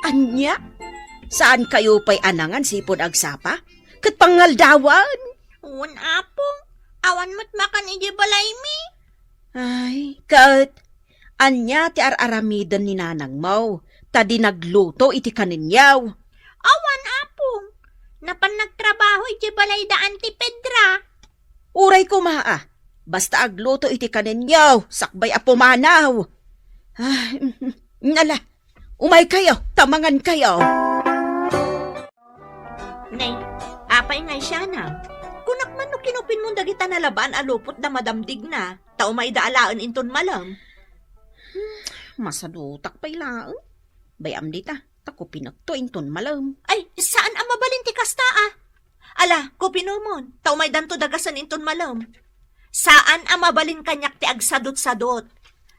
S3: Anya? Saan kayo pa'y anangan sipod agsapa? Kat pangaldawan?
S2: Un apong, awan mo't makan iji balay mi.
S3: Ay, kat, anya ti araramidan ni nanang mo, tadi nagluto iti kaninyaw.
S2: Awan apong, napan nagtrabaho iji balay daan ti Pedra.
S3: Uray ko basta agluto iti kaninyaw, sakbay apumanaw. Ay, nala, umay kayo, tamangan kayo.
S2: Nay, apay ngay siya na. Kunak man no kinupin mo dagita na laban alupot na madamdig na. Tao may daalaan inton malam.
S3: Masadutak pa'y laang. Bayam dita, tako pinagtuin ton malam.
S2: Ay, saan ang mabalinti kasta Ala, kupinumon. Tao may danto dagasan inton malam. Saan ang mabalin kanyak ti agsadot-sadot?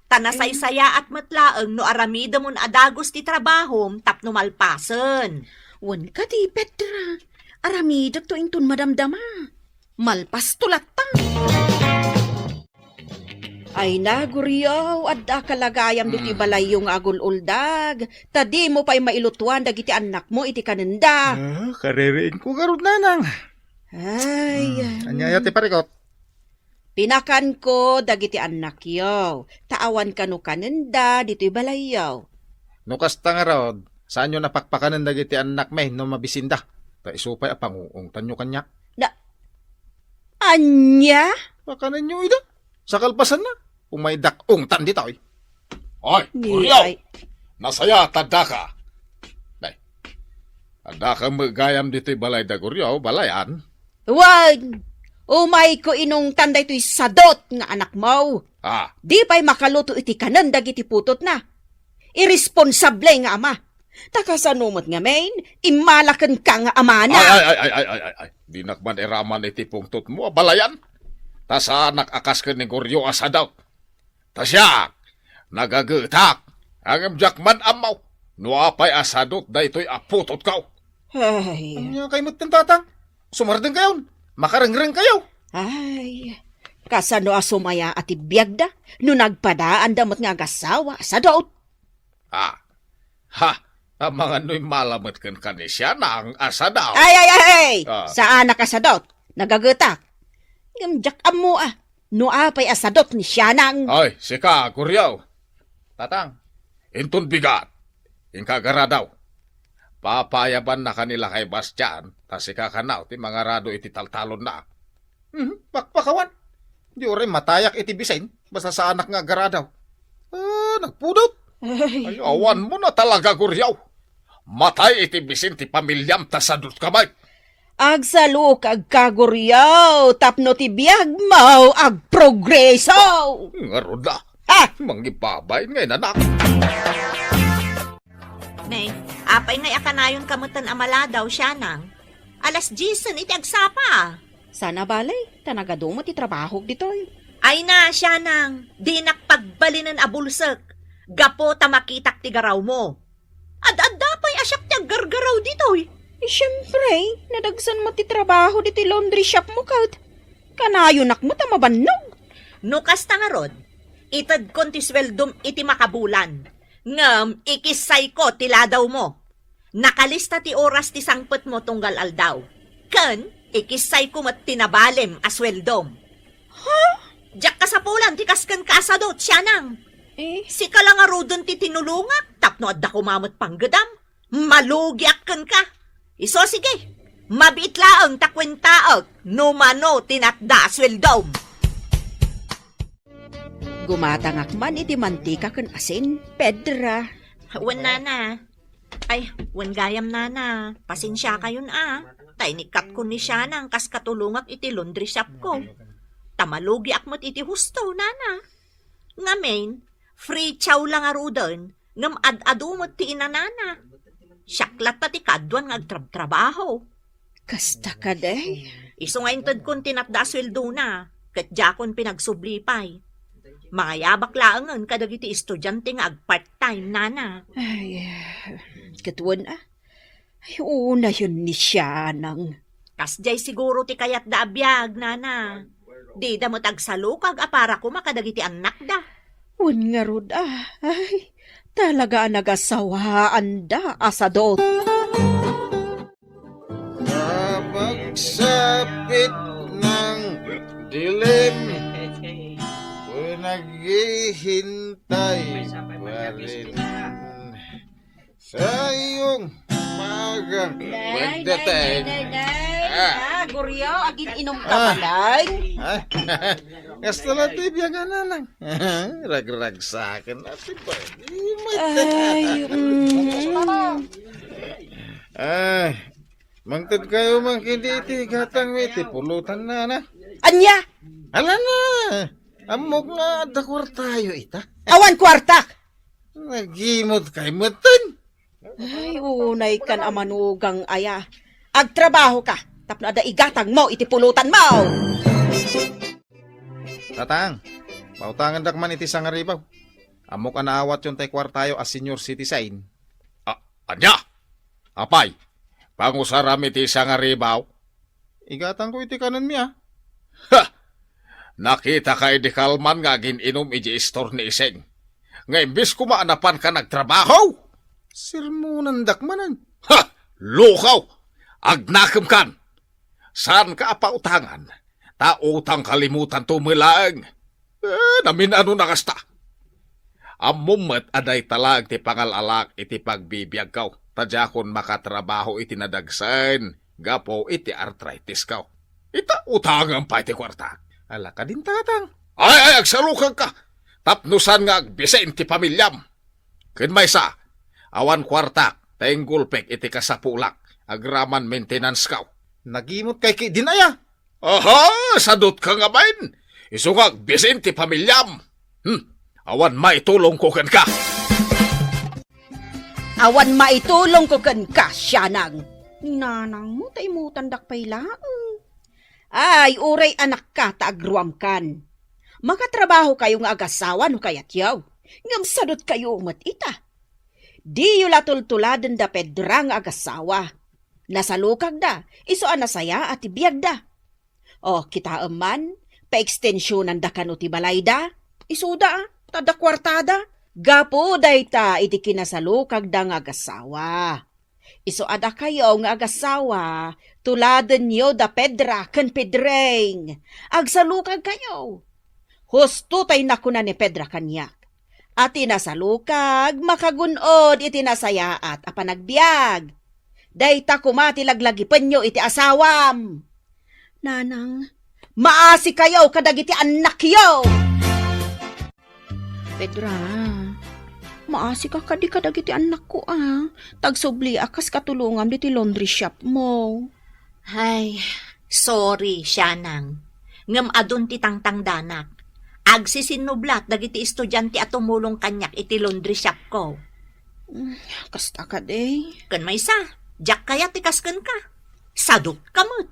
S2: Tanasaysaya at matlaang no aramida mon adagos ti trabahom tapno malpasen.
S3: Wan ka di, Petra. Aramidak to inton madamdama. Malpas tulata. Ay naguryaw, adda kalagayam diti balay yung agul-uldag. Tadi mo pa'y mailutuan dagiti anak mo iti kanenda.
S1: Kaririin ko garod nanang.
S3: Ay,
S1: Anyaya ti parikot.
S3: pinakan ko dagiti anak yaw. Taawan kanu kanenda dito'y balay yaw.
S1: No kasta nga rod, saan nyo napakpakanan dagiti anak may no mabisinda? Ta isupay a panguong tanyo kanya.
S3: Anya?
S1: Pakanan nyo ida. Sa kalpasan na. Umay dakong tan dito eh. Oy,
S3: Ay,
S1: nasaya tada ka. Nay, tada ka magayam dito'y balay da Guryaw, balayan.
S3: wan! Umay ko inong tanday to'y sadot nga anak mo. Di pa'y makaluto iti kanan dagiti putot na. Irresponsable nga ama. Takasanumot nga main, imalakan ka nga ama na.
S1: Ay. Di nakman iraman iti pungtot mo, balayan. Ta sa anak akas ka ni Guryo asadaw. Ta siya, nagagutak. Ang jakman amaw. Nuapay asadot da ito'y aputot kaw.
S3: Ay,
S1: Anya kayo mo't tatang? Sumardeng kayo. Makarengreng kayo.
S3: ay, kasano asumaya at ibiyag da, no nagpadaan damot nga gasawa sa daot.
S1: Ang mga no'y malamat kan kanisya na ang asadaw.
S3: Ay!
S1: Ah.
S3: Saan nakasadot? Nagagutak. Ngamjak amo no apay asadot ni siya nang.
S1: Ay, sika, Guryaw. Tatang, inton bigat. Inkagara daw. Papayaban na kanila kay Bastian, tas ikakanaw ti mga rado iti taltalon na. Pakpakawan. Di rin matayak iti bisain, basta sa anak nga gara daw. Nagpudot. Ay, awan mo na talaga, Guryaw. Matay iti bisin ti pamilyam tasadot kamay.
S3: Agsaluk ag kaguryaw, tapno ti biyag mo, ag progreso.
S1: Ngaro na.
S3: Ha?
S1: Mangibabay ngayon, anak.
S2: Nay, apay ngay akanayon kamutan amala daw siya nang. Alas 10 iti agsapa.
S3: Sana balay, tanagado mo ti trabaho ditoy.
S2: Ay na siya nang, di nakpagbalinan abulsek. Gapo ta makitak ti garaw mo. Ad-adda pa'y asyak ti gargaraw ditoy.
S3: Siyempre, nadagsan mo ti trabaho dito laundry shop mo kaut. Kanayonak mo ta mabannog.
S2: Nukas ta nga rod, itad kon ti sweldom iti makabulan. Ngam, ikisay ko tiladaw mo. Nakalista ti oras ti sangpet mo tunggal aldaw. Ken, ikisay ko mat tinabalem asweldom. Ha? Diyak ka sa pulan, ti kaskan kasadot, siya nang. Si ka lang arudon ti tinulungak, tapno adda kumamot panggadam. Malugyak kan ka. Iso sige, mabit laang takwentaag, numano tinatda asweldom.
S3: Gumatangak man iti mantika ken asin, Pedra.
S2: Wan nana. Ay, wan gayam nana. Pasensya kayon Tainikat ko ni siya nang kas katulungak iti laundry shop ko. Tamalugi akmot iti husto, nana. Ngamen, free chow lang arudon, ngam ad-adumot ti inanana. Syaklat pati kadwan ng agtrab-trabaho.
S3: Kasta ka day.
S2: Iso nga intad kon tinatda sweldo na, kat jakon pinagsublipay. Mga yabak laangan kadag iti estudyante nga ag-part-time, nana.
S3: Ay, katuan Ay, una yun ni siya nang.
S2: Kasjay siguro ti kayat da abiyag, nana. Di da mo tagsalukag apara ko makadag iti anak da.
S3: Un nga rod ay, talaga nagasawaan da asadot.
S1: Pagsapit ng dilim, naghihintay pa rin sa iyong magang pagdating.
S3: Guryo, agin inom ka palay.
S1: Gusto na tibya ka na lang. Rag-rag sa akin natin ba?
S3: Ay,
S1: Mangtad kayo mangkinditi gatang iti pulutan na.
S3: anya,
S1: Ala na! Amog nga dakwar tayo ita.
S3: awan kwarta.
S1: Nagimod kay matan.
S3: Ay, unay kan amanugang aya. Agtrabaho ka, tapno ada igatang mo, iti pulutan mo.
S1: Tatang, pautangan dakman iti sangaribaw. Amok anaawat yung tay kwartayo as senior citizen. Anya? Apay, pangusarami iti sangaribaw. Igatang ko iti kanan miya. Ha! Nakita ka iti kalman nga gininom iti store ni Iseng. Nga imbis kumaanapan ka nagtrabaho. Sirmunan dakmanan. Ha! Lukaw! Agnakam kan! Saan ka pautangan? Tautang kalimutan tumilang. Namin ano nakasta. Amumat aday talag ti pangalalak iti pagbibiyag kaw. Tadya kon makatrabaho iti nadagsan. Gapo iti arthritis kaw. Ita utangan pa iti kwarta. Ala ka din tatang. Ay, agsalukag ka. Tapnusan nga agbisen ti pamilyam. Ken may sa, awan kwarta, tayong gulpek iti kasapulak, agraman maintenance kaw. Nagimot kay dinaya. Aha, sadot ka nga bain. Isungag bisin ti pamilyam. Awan maitulong ko ken ka.
S3: Awan maitulong ko kan ka, syanang. Ninanang mo, tayo mo tandak pay laang. Ay, uray anak ka, taagruam kan. Makatrabaho kayo nga agasawa no kayat yaw. Ngam sadot kayo umat-ita. Di yu latultuladan da Pedra nga agasawa. Nasalukag da, iso anasaya at ibiyag da. O, kita man, pa-extensyonan da kano ti balay da. Isuda, tada kwartada. Gapo dayta iti kinasalukag da nga agasawa. Iso ada kayo nga agasawa, tuladen niyo da Pedra ken Pedreng. Agsalukag kayo. Husto tay nakuna ni Pedra kanyak. At tinasalukag, makagunod iti nasayaat, apanagbiag. Dayta kumati laglagipan nyo iti asawam. Nanang, maasi kayo kadagiti anak yo. Pedra, maasi ka kadagiti anak ko Tagsubli akas katulungam diti laundry shop mo.
S2: Ay, sorry, Shanang. Ngam adun ti tangtangdanak. Agsisinublat dagiti estudyante at tumulong kanyak iti laundry shop ko.
S3: Kasta ka day.
S2: Kan may sa, jak kaya tikaskan ka. Sadot kamot.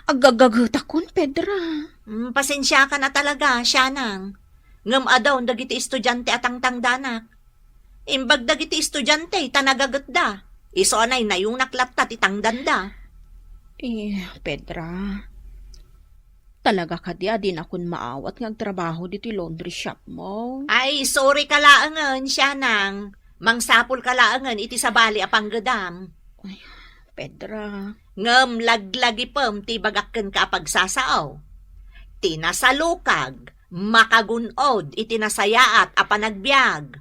S3: Agagagutakon, Pedra.
S2: Pasensya ka na talaga, Shanang. Ngam adaw dagiti estudyante at tangtangdanak. Imbag dagiti estudyante, tanagagat da. Iso anay na yung naklapta titangdanda.
S3: Pedra. Talaga ka din akong maawat ng trabaho dito laundry shop mo.
S2: Ay, sorry kalaangan, Shanang. Mangsapol kalaangan iti sabali apang gadam.
S3: Pedra.
S2: Ngam laglagi pam ti bagakken ka pagsasaaw. Tinasalukag, makagunod iti nasayaat a panagbiag.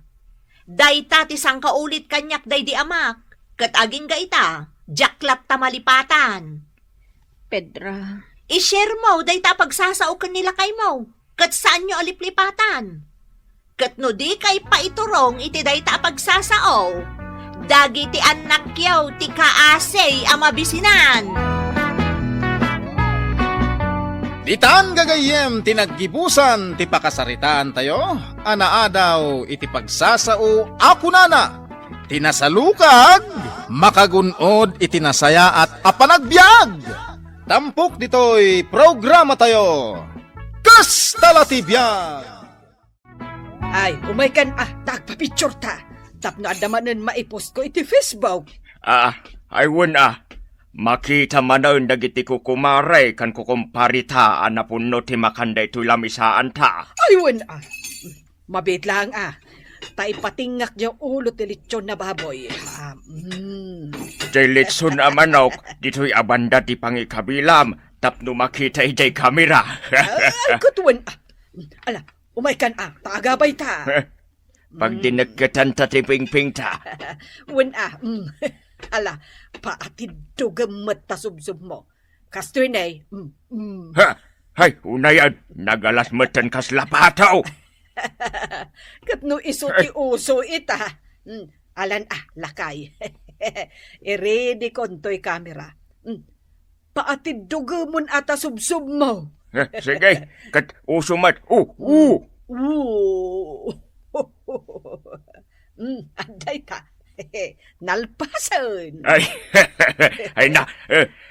S2: Dayta ti sangkaulit kanyak day di amak, ket aging gaita, jaklap ta malipatan.
S3: Pedra.
S2: I-share mo dayta pagsasao ken nila kay mo, ket saan nyo aliplipatan. Ket no di kay paiturong iti dayta pagsasao, dagiti anak yaw ti kaasay a mabisinan.
S1: Ditan gagayem tinaggibusan ti pakasaritaan tayo, anaadaw iti pagsasao ako nana. Tinasalukag, makagunod iti nasaya at apanagbiag. Tampok dito'y programa tayo. Kastalatibyan!
S5: Ay, umay kan tagpapicture ta. Tapno adamanen maipost ko iti Facebook.
S6: Aywan makita manon dagiti kukumaray kan kukumparita anapunno ti makanday tu lamisaan ta.
S5: Aywan mabit lang tay patingak yung ulo ti lechon na baboy.
S6: Jay litson a manok, dito'y abanda ti pangikabilam, tapno makita ijay kamera.
S5: Ay, kutuan ala, umay kan tagabay ta.
S6: Pag dinagkatan ta ti pingping ta.
S5: Wen ala, paatid to gamat ta subsub mo. Kastoy nay,
S6: Hay, unayan, nagalas matan kas lapataw.
S5: kat no iso ti uso ita. Alan lakay. I-ready kon to'y camera. Paatid dugamon ata subsub mo.
S6: Sige, kat usumat.
S5: Anday ta. Nalpasan.
S6: Ay na,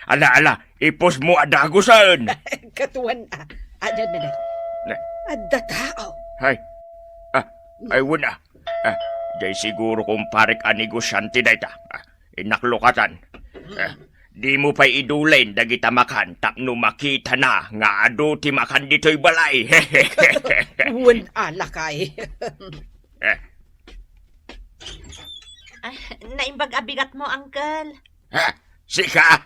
S6: ala, ipos mo adagusan.
S5: Katuan adan na. Adda tao.
S6: Hay, ay wala. Jay siguro kung parik anigosyante na ita. Inaklokatan. Di mo pa'y idulain dagita makan tapno makita na nga ado ti makan dito'y balay.
S5: Wen alakay.
S2: Naimbag abigat mo, Uncle.
S6: Sika?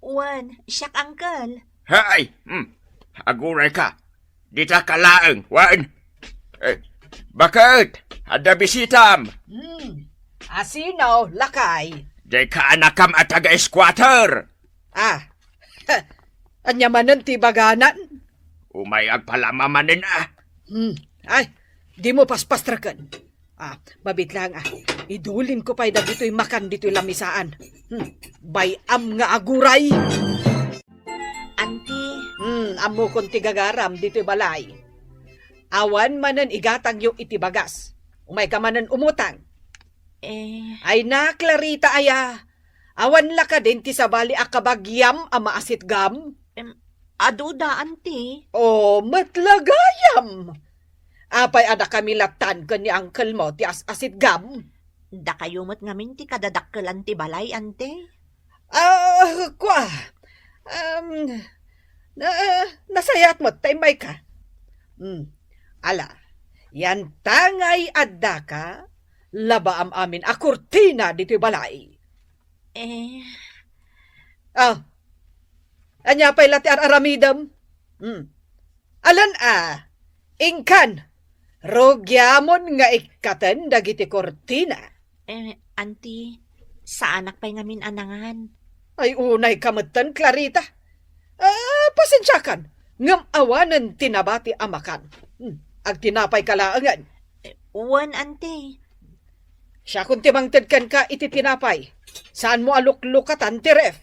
S2: Wan, siyak, Uncle.
S6: Hay, aguray ka. Dita kalaang, wan. Bakit? Ada bisitam.
S5: Asino, lakay.
S6: Jay ka anakam at taga-squatter.
S5: Anyamanan ti baganan.
S6: Umay agpalamaman
S5: Ay, di mo paspastrakan. Mabit lang idulin ko pa'y dagito'y makan dito'y lamisaan. Bayam nga aguray.
S2: Auntie.
S5: Amo kong tigagaram dito'y balay. Awan manan igatang yung itibagas. Umay ka manan umutang. Ay na, Clarita aya. Awan la ka din ti sabali akabagyam a maasit gam.
S2: Aduda, Auntie.
S5: Matlagayam. Apay ada kami latan ka ni uncle mo ti asit gam.
S2: Da kayo mo't ngamin ti kadadakkelan ti balay, Auntie.
S5: Nasayat mo, taymay ka. Ala, yan tangay adda ka, laba amin a kurtina dito'y balay. Anya pa'y lati aramidam? Alan ingkan, Rogyamon nga ikatan dagiti kortina.
S2: Auntie, sa anak pa'y ngamin anangan.
S5: Ay unay kamatan, Clarita. Pasensyakan. Ngam awanan tinabati amakan. Ag tinapay kalaangan.
S2: Uwan, auntie.
S5: Siya kung timangtad ka iti tinapay. Saan mo aluk-lukatan ti ref?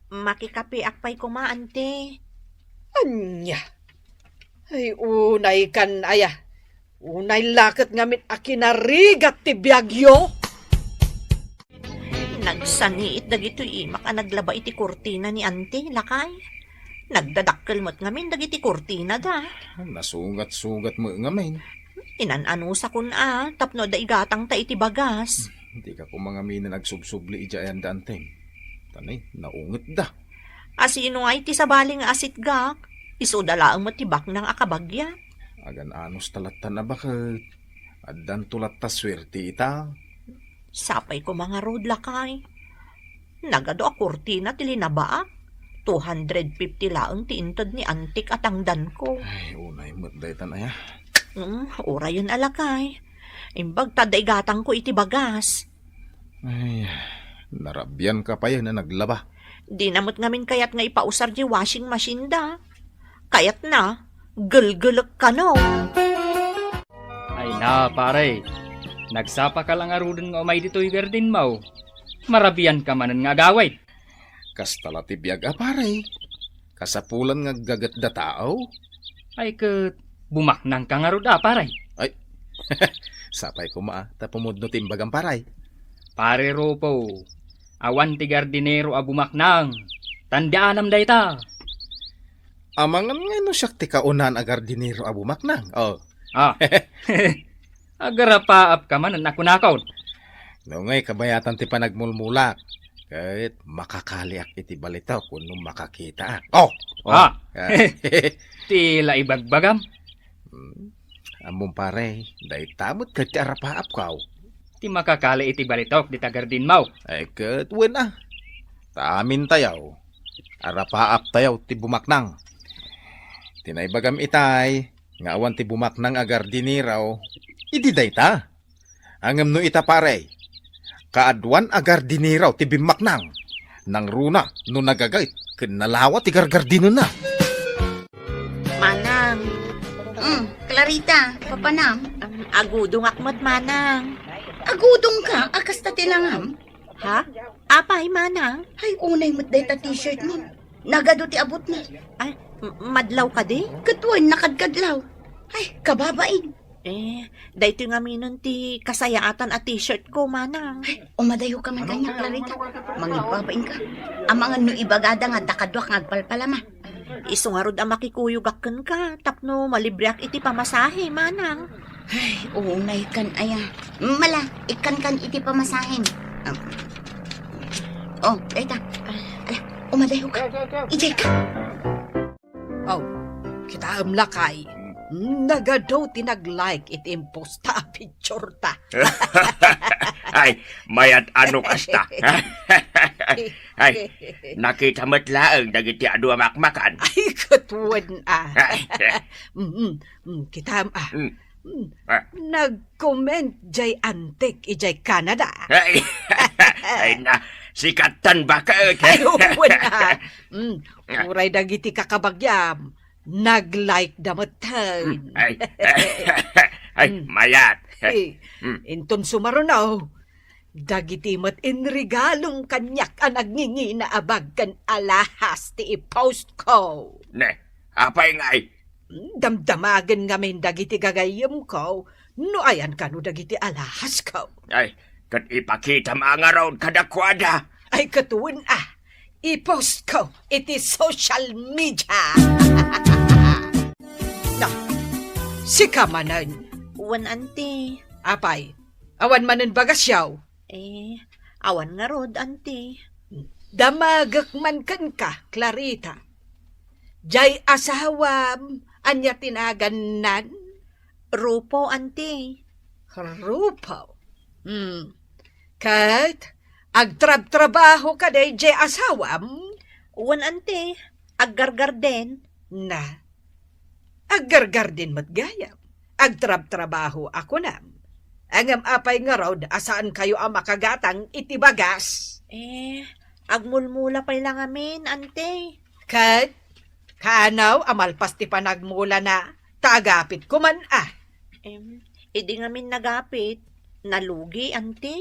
S2: Makikapi akpay ko ma, auntie.
S5: Anya. Ay unay kan aya. Unay lakat ngamit akinarigat ti biyagyo.
S2: Nagsaniit dagitoy imak naglaba iti kurtina ni auntie, lakay. Nagdadakkel mo't ngamin dagiti kurtina da.
S1: Nasugat-sugat mo ngamin.
S2: Inananusa kun tapno da igatang ta iti bagas.
S1: Hindi ka ko mga mina nagsubsubli ijayan danteng. Tanay, naungot da.
S2: Asino nga iti sabaling asit gak, isudalaang matibak ng akabagya.
S1: Agan anos talatan na bakit. Addan tulat ta swerte ita.
S2: Sapay ko mga road lakay. Nagado a kurtina tili na ba? 250 laang tiintod ni antik at angdan ko.
S1: Ay, unay mo't daytan aya.
S2: Ura yun alakay. Imbag taday gatang ko iti bagas.
S1: Ay, narabyan ka pa yan na naglaba.
S2: Di namot ngamin kayat nga ipausar di washing machine da. Kayat na, gulgulok ka no.
S4: Ay na, pare. Nagsapa ka lang arudin nga umay dito'y garden mo. Marabiyan ka manan nga agaway.
S1: Kastala ti biyag apare. Kasapulan nga gagat da tao.
S4: Ay ket bumaknang ka nga rod pare.
S1: Ay, sapay ko tapumudno timbagang paray.
S4: Pare Ropo, awan ti gardinero a bumaknang. Tandaanam dayta.
S1: Amangan nga no siyak ti kaunan agar dinero abumaknang. Oh.
S4: Agarapaap ka man ang nakunakaw.
S1: No ngay kabayatan ti panagmulmulak. Kahit makakaliak iti balitaw kung nung makakita. Oh!
S4: Tila ibagbagam.
S1: Among pare, day tamot ka ti arapaap kaw.
S4: Ti makakali iti balitok di tagardin mo.
S1: Ay katwen Taamin tayaw. Arapaap tayaw ti bumaknang. Tinaybagam itay, nga awan ti bumaknang agar diniraw. Idi day ta. Angam no ita pare. Kaadwan agar diniraw ti bimaknang. Nang runa no nagagayt, kinalawa ti gargardino na.
S2: Manang,
S3: Clarita, papanam.
S2: agudong akmat manang.
S3: Agudong ka, akas ta tilangam.
S2: Ha? Apay manang?
S3: Ay, unay mo't day ta t-shirt mo. Nagado ti abot na.
S2: Ay, madlaw ka di?
S3: Katuan, nakadkadlaw. Ay, kababain.
S2: Dahito nga minon ti kasayaatan at t-shirt ko, manang.
S3: Ay, umadayo ka man kanya, Clarita. Mangigbabain ka. Amangan no ibagada nga dakadwak nga agpalpalama.
S2: Isungarod ang makikuyog akken ka, tapno malibriak iti pamasahe, manang.
S3: Ay, unay kan aya. Mala, ikan iti pamasahin. Dayta. Ala, umadayo ka. Ijay ka.
S5: Oh, kita amlakay. Nagadaw tinag-like iti imposta a picture ta.
S6: Ay, mayat ano kasta. Ay, nakita mo't laang dagiti adu makmakan.
S5: Ay, katuwan Kita nag-comment jay antik ijay Canada.
S6: Ay na, sikatan ba ka?
S5: Ay, uwan Uray dagiti kakabagyam. Nag-like damatay.
S6: Ay, mayat.
S5: Inton sumarunaw. Dagiti mat inregalong kanyak ang nagngingi na abag kan alahas ti i-post ko.
S6: Ne, apay ngay.
S5: Damdamagan ngamin dagiti gagayam ko. No ayan ka no dagiti alahas ko.
S6: Ay, kat ipakita mga raon kadakwada.
S5: Ay katuwin i-post ko iti social media. Na, si kamanan.
S2: Uwan, ante.
S5: Apay, awan manan bagasyaw.
S2: Awan nga rod, ante.
S5: Damagak man kan ka, Clarita. Jay asawam, anya tinaganan.
S2: Rupo, ante.
S5: Rupaw. Kat, agtrab-trabaho ka day jay asawam.
S2: Uwan, ante. Aggargar din.
S5: Na, aggargar din matgayam. Agtrab-trabaho ako na. Ang apay nga raw, asaan kayo ang makagatang itibagas?
S2: Agmulmula pa lang amin, ante.
S5: Kat, kanaw, amalpas ti panagmula na, tagapit ko man
S2: Idi ngamin nagapit. Nalugi, ante.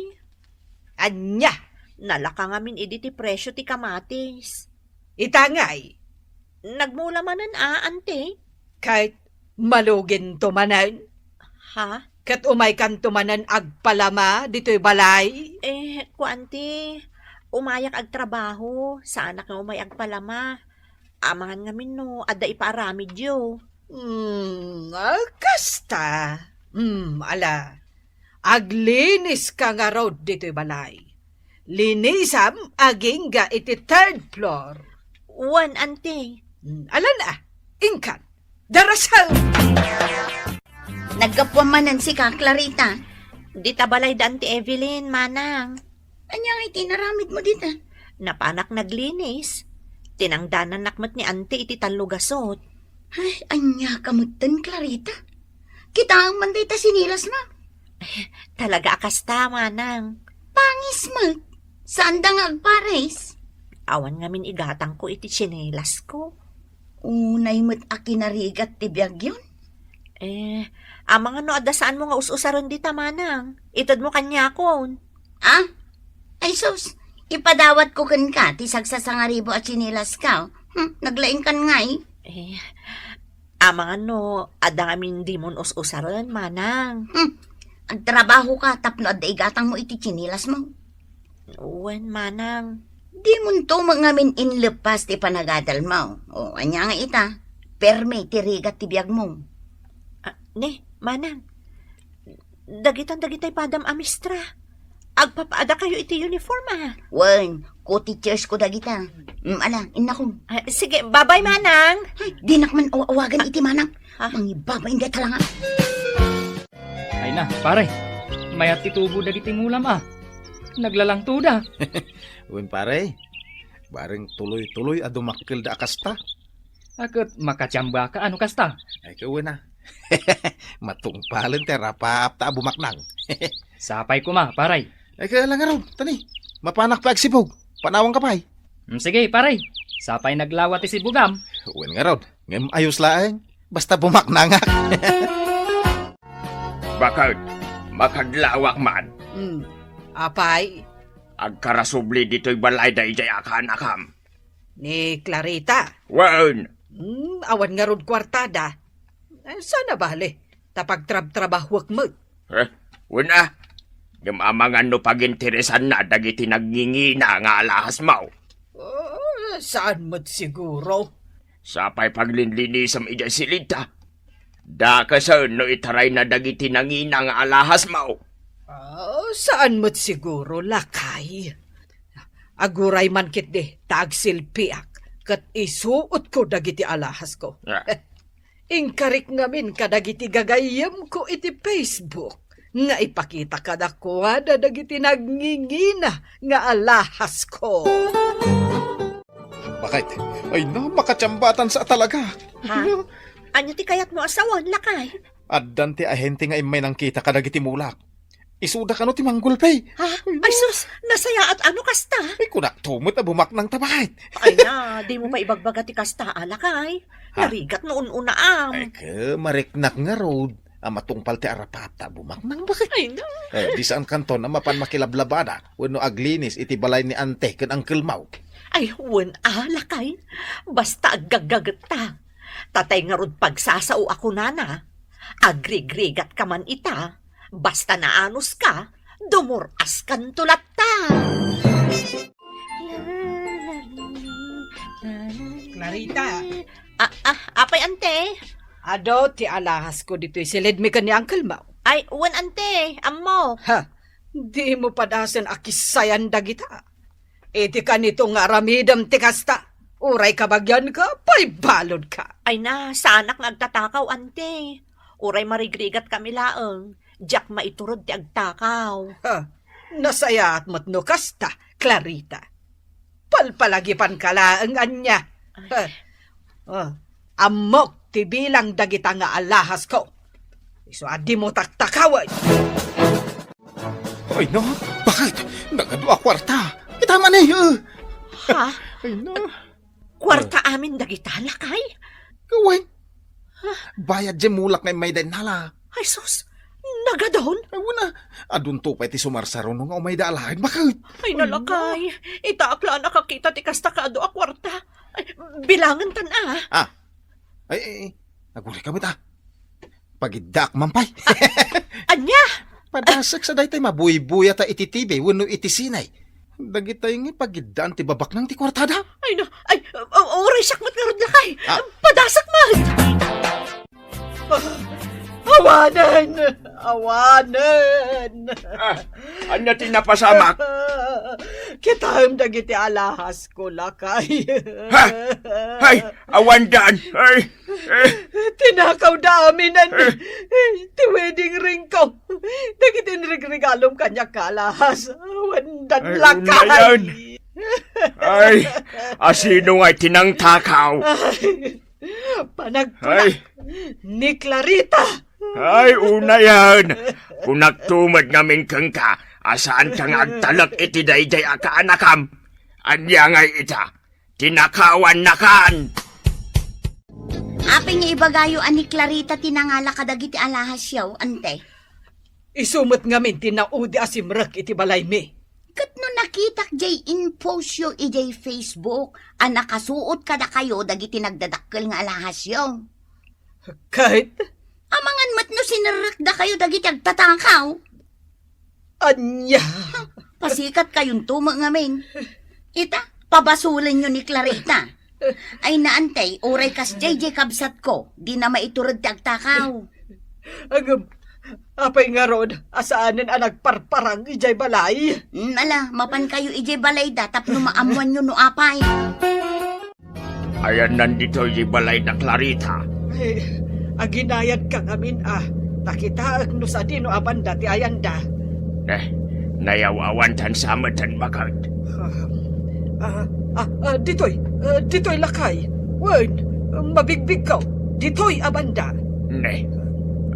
S5: Anya,
S2: Nalaka ngamin idi ti presyo ti kamatis.
S5: itangay,
S2: Nagmula manan ante.
S5: kahit malugin tumanan,
S2: Ha?
S5: kat umay kan tumanan agpalama, dito'y balay.
S2: Ante, umayak ag trabaho. Sa anak nga umay ag palama. Amangan ngamin no, adda ipaaramid yo.
S5: Kasta. Ala. Aglinis ka nga raw dito'y balay. Linisam aging ga iti third floor.
S2: Wan, ante.
S5: Alan ingkan. Darasal.
S3: Nagkapwamanan si ka, Clarita.
S2: Di tabalay da, ante Evelyn, manang.
S3: Anyang itinaramid mo dito?
S2: Napanak naglinis. Tinangdanan nakmat ni ante iti talugasot.
S3: Ay, anya kamutan, Clarita. Kita ang mandita sinilas mo.
S2: Talaga akasta, manang.
S3: Pangis mo. Saan da nga agpares?
S2: Awan ngamin igatang ko iti tsinelas ko.
S3: Unay mo't akinarigat ti biyag yun.
S2: Amang ano, adasaan mo nga us-usaron di tamanang. Itod mo kanya kon.
S3: Ay sus, ipadawat ko kan ka, ti sagsasangaribo at sinilas ka. Naglaing kan nga
S2: Amang ano, ada ngamin di mo us-usaron, manang.
S3: Agtrabaho ka, tapno at igatang mo iti sinilas mo.
S2: Uwan, manang.
S3: Di mo to mangamin inlepas ti panagadal mo. O, anya nga ita, perme ti rigat ti biyag mo.
S2: Manang. Dagitay padam amistra. Agpapaada kayo iti uniform,
S3: Wan, ko teachers ko dagita. Ala, ina ko.
S2: Sige, babay, manang.
S3: Ay, di nakman awagan iti manang.
S2: Ha?
S3: Mangibaba, hindi talanga.
S4: Ay na, pare. Mayat titubo dagiti ngulam Naglalang tuda.
S1: Uwan pare, bareng tuloy-tuloy adumakil da akasta.
S4: Akot makatsamba ka ano kasta.
S1: Ay kawan na. Matungpalin te rapap ta bumaknang.
S4: Sapay ko paray.
S1: Ay kaya lang araw, tani. Mapanak pa agsibog. Panawang kapay.
S4: Sige, paray. Sapay naglawat si Bugam.
S1: Uwan nga raw, ngayong ayos laeng. Basta bumaknang nga.
S6: Bakit? Makaglawak man.
S5: Apay,
S6: Agkarasubli dito'y balay da ijay akan-akam.
S5: ni Clarita.
S6: Wan!
S5: Awan nga rod kwartada. Sana bale, tapagtrab-trabahwak mo.
S6: Una, Yamamangan no paginteresan na dagiti nagngingina nga alahas mo.
S5: Saan mo't siguro?
S6: Sapay paglinlinisam ija silita. Da kasan no itaray na dagiti nangina nga alahas mo.
S5: Saan mo't siguro, lakay? Aguray man kit de, tagsilpiak, kat isuot ko dagiti alahas ko. Ingkarik ngamin kadagiti gagayam ko iti Facebook. Nga ipakita kada ko da dagiti nagngingina nga alahas ko.
S1: Bakit? Ay na, makatsambatan sa talaga.
S2: Ha? Ano ti kayat mo asawan, lakay?
S1: Addan ti ahente nga imay nang kita kadagiti mulak. Isuda ka no ti manggulpay.
S2: Ha? Ay sus, nasaya at ano kasta?
S1: Ay kunak tumot na bumak ng tabahit.
S2: Ay na, di mo pa ibagbaga ti kasta, lakay.
S1: Ha?
S2: Narigat noon una
S1: Ay ka, mariknak nga road. Amatungpal ti arapata bumak nang bakit?
S2: Ay na.
S1: Di saan kanton na mapan makilablabada. Wano aglinis iti balay ni ante kan Uncle Mau.
S2: Ay, huwan lakay. Basta agagagat ta. Tatay nga rod pagsasao ako nana. Agrig-rigat ka man ita. Basta naanos ka, dumuras kan tulat ta.
S5: Clarita.
S2: Apay ante.
S5: Ado ti alahas ko dito'y silid mi ka ni Uncle Mau.
S2: Ay, huwan ante, ammo.
S5: Ha, di mo padasan akisayan dagita. Iti ka nito nga ramidam ti kasta. Uray kabagyan ka, pay balod ka.
S2: Ay na, sa anak nagtatakaw ante. Uray marigrigat kami laeng. Diyak maiturod ti agtakaw.
S5: Ha, nasaya at matno kasta, Clarita. Palpalagipan ka laeng anya. Ha, amok ti bilang dagita nga alahas ko. Iso adi mo taktakawan.
S1: Ay no, bakit? Nagadua kwarta. Kita man eh.
S2: Ha?
S1: Ay no.
S2: Kwarta amin dagita lakay?
S1: Gawin. Bayad dyan mulak ngay may nala.
S2: Ay sus, nagadon?
S1: Ay wala. Adun to pa iti sumarsaron nga umay daalahin. Bakit?
S2: Ay nalakay, itaakla nakakita ti kasta kaado a kwarta. Ay, bilangan tan
S1: Ay, naguli kami ta. Pagiddak mampay.
S2: Anya?
S1: Padasak sa daytay mabuy-buya ta iti tibay, wano iti sinay. Dagitay nga pagidaan ti babak ng ti kwartada.
S2: Ay no, ay, oray sakmat nga rod lakay.
S1: Ah.
S2: Padasak man.
S5: Awanan! Awanan!
S6: Anya tinapasamak?
S5: Kitahim dagiti alahas ko, lakay.
S6: Ha? Hay, awandan. Ay,
S5: Tinakaw da amin ti wedding ring ko. Dagiti nirigregalom kanya kalahas. Awandan
S6: Ay,
S5: lakay.
S6: unayan. Ay, asino nga'y tinangtakaw?
S5: Panagtulak
S6: Ay,
S5: ni Clarita.
S6: ay, una yan. Kung nagtumad ngamin kang ka, asaan ka nga agtalak iti dayday akaanakam? Anya nga'y ita, tinakawan na kan.
S3: Apeng nga ibagayo ani Clarita tinangala kadagiti alahas yaw, ante.
S5: Isumot ngamin tinaudi asimrak iti balay mi.
S3: Kat no nakitak jay in-post yo ijay Facebook, nakasuot kada kayo dagiti nagdadakkel nga alahas yaw.
S5: Kahit
S3: Amangan mat no sinirrekda kayo dagiti agtatakaw.
S5: anya.
S3: Pasikat kayong tuma ngamin. Ita, pabasulan nyo ni Clarita. Ay naantay, oray kas JJ kabsat ko, di na maiturod ti agtakaw.
S5: Agam, apay nga rod, asaanin ang nagparparang ijay balay.
S3: Ala, mapan kayo ijay balay da, tapno maamuan nyo no apay.
S6: Ayan nandito yung balay na Clarita.
S5: Ay, aginayad ka ngamin Takita no sa di no abanda ti ayanda.
S6: Nayawawantan sa amatan magad.
S5: Ditoy lakay. Wen, mabigbig ka. Ditoy abanda.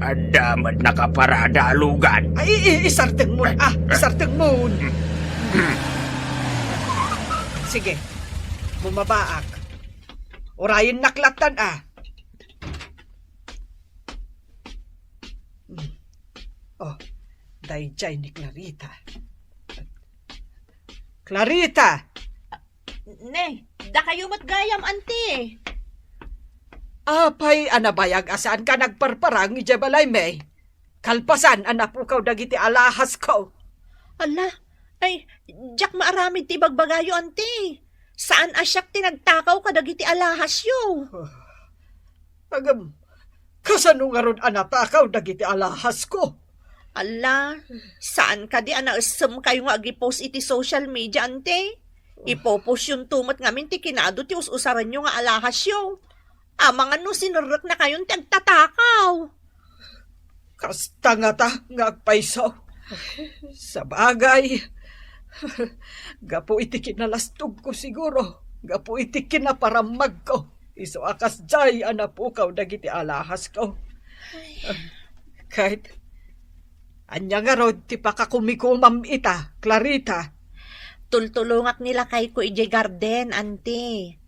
S6: Adamat nakaparada alugan.
S5: Ay, isarteng mo. Isarteng mo. Sige, bumabaak. Orayin naklatan Oh, dayjay ni Clarita. Clarita!
S2: Ne, da kayo matgayam, ante.
S5: Apay, anabayag asaan ka nagparparang ija balay may. Kalpasan, anapukaw dagiti alahas ko.
S2: Ala, ay, jak maaramid ti bagbagayo, ante. Saan asyak tinagtakaw ka dagiti alahas yo?
S5: Agam, kasano nga ron anatakaw dagiti alahas ko?
S2: Ala, saan ka di anaasam kayo nga agi-post iti social media, ante? Ipopost yung tumat ngamin ti kinado ti usaran nyo nga alahas yo. Amangan no sinurok na kayong tagtatakaw.
S5: Kasta nga nga agpaisaw. Sa bagay, gapo iti kinalastog ko siguro. Gapo iti kinaparamag ko. Iso akas jay anapukaw dagiti alahas ko. Kahit anya nga rod ti pakakumikumam ita, Clarita.
S2: Tultulungak nila kay ko ije garden, ante.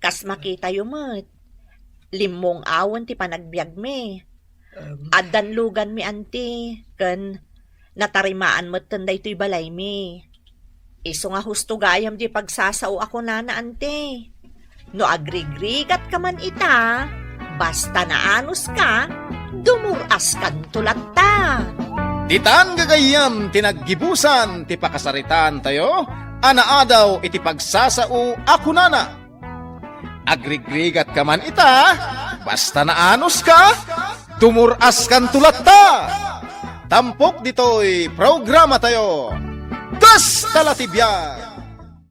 S2: Kas makita yumot. Limong awon ti panagbiag mi. Adanlugan mi, ante. Ken natarimaan mo't tanday to'y balay mi. Iso nga husto gayam di pagsasao ako na ante. No agrigrigat ka man ita, basta naanos ka, dumuras kan tulad ta.
S1: Ditan gagayam tinaggibusan ti pakasaritan tayo, anaadaw iti pagsasao ako nana. Agrigrigat ka man ita, basta naanos ka, tumuras kan tulat ta. Tampok dito'y programa tayo. Das talatibyan!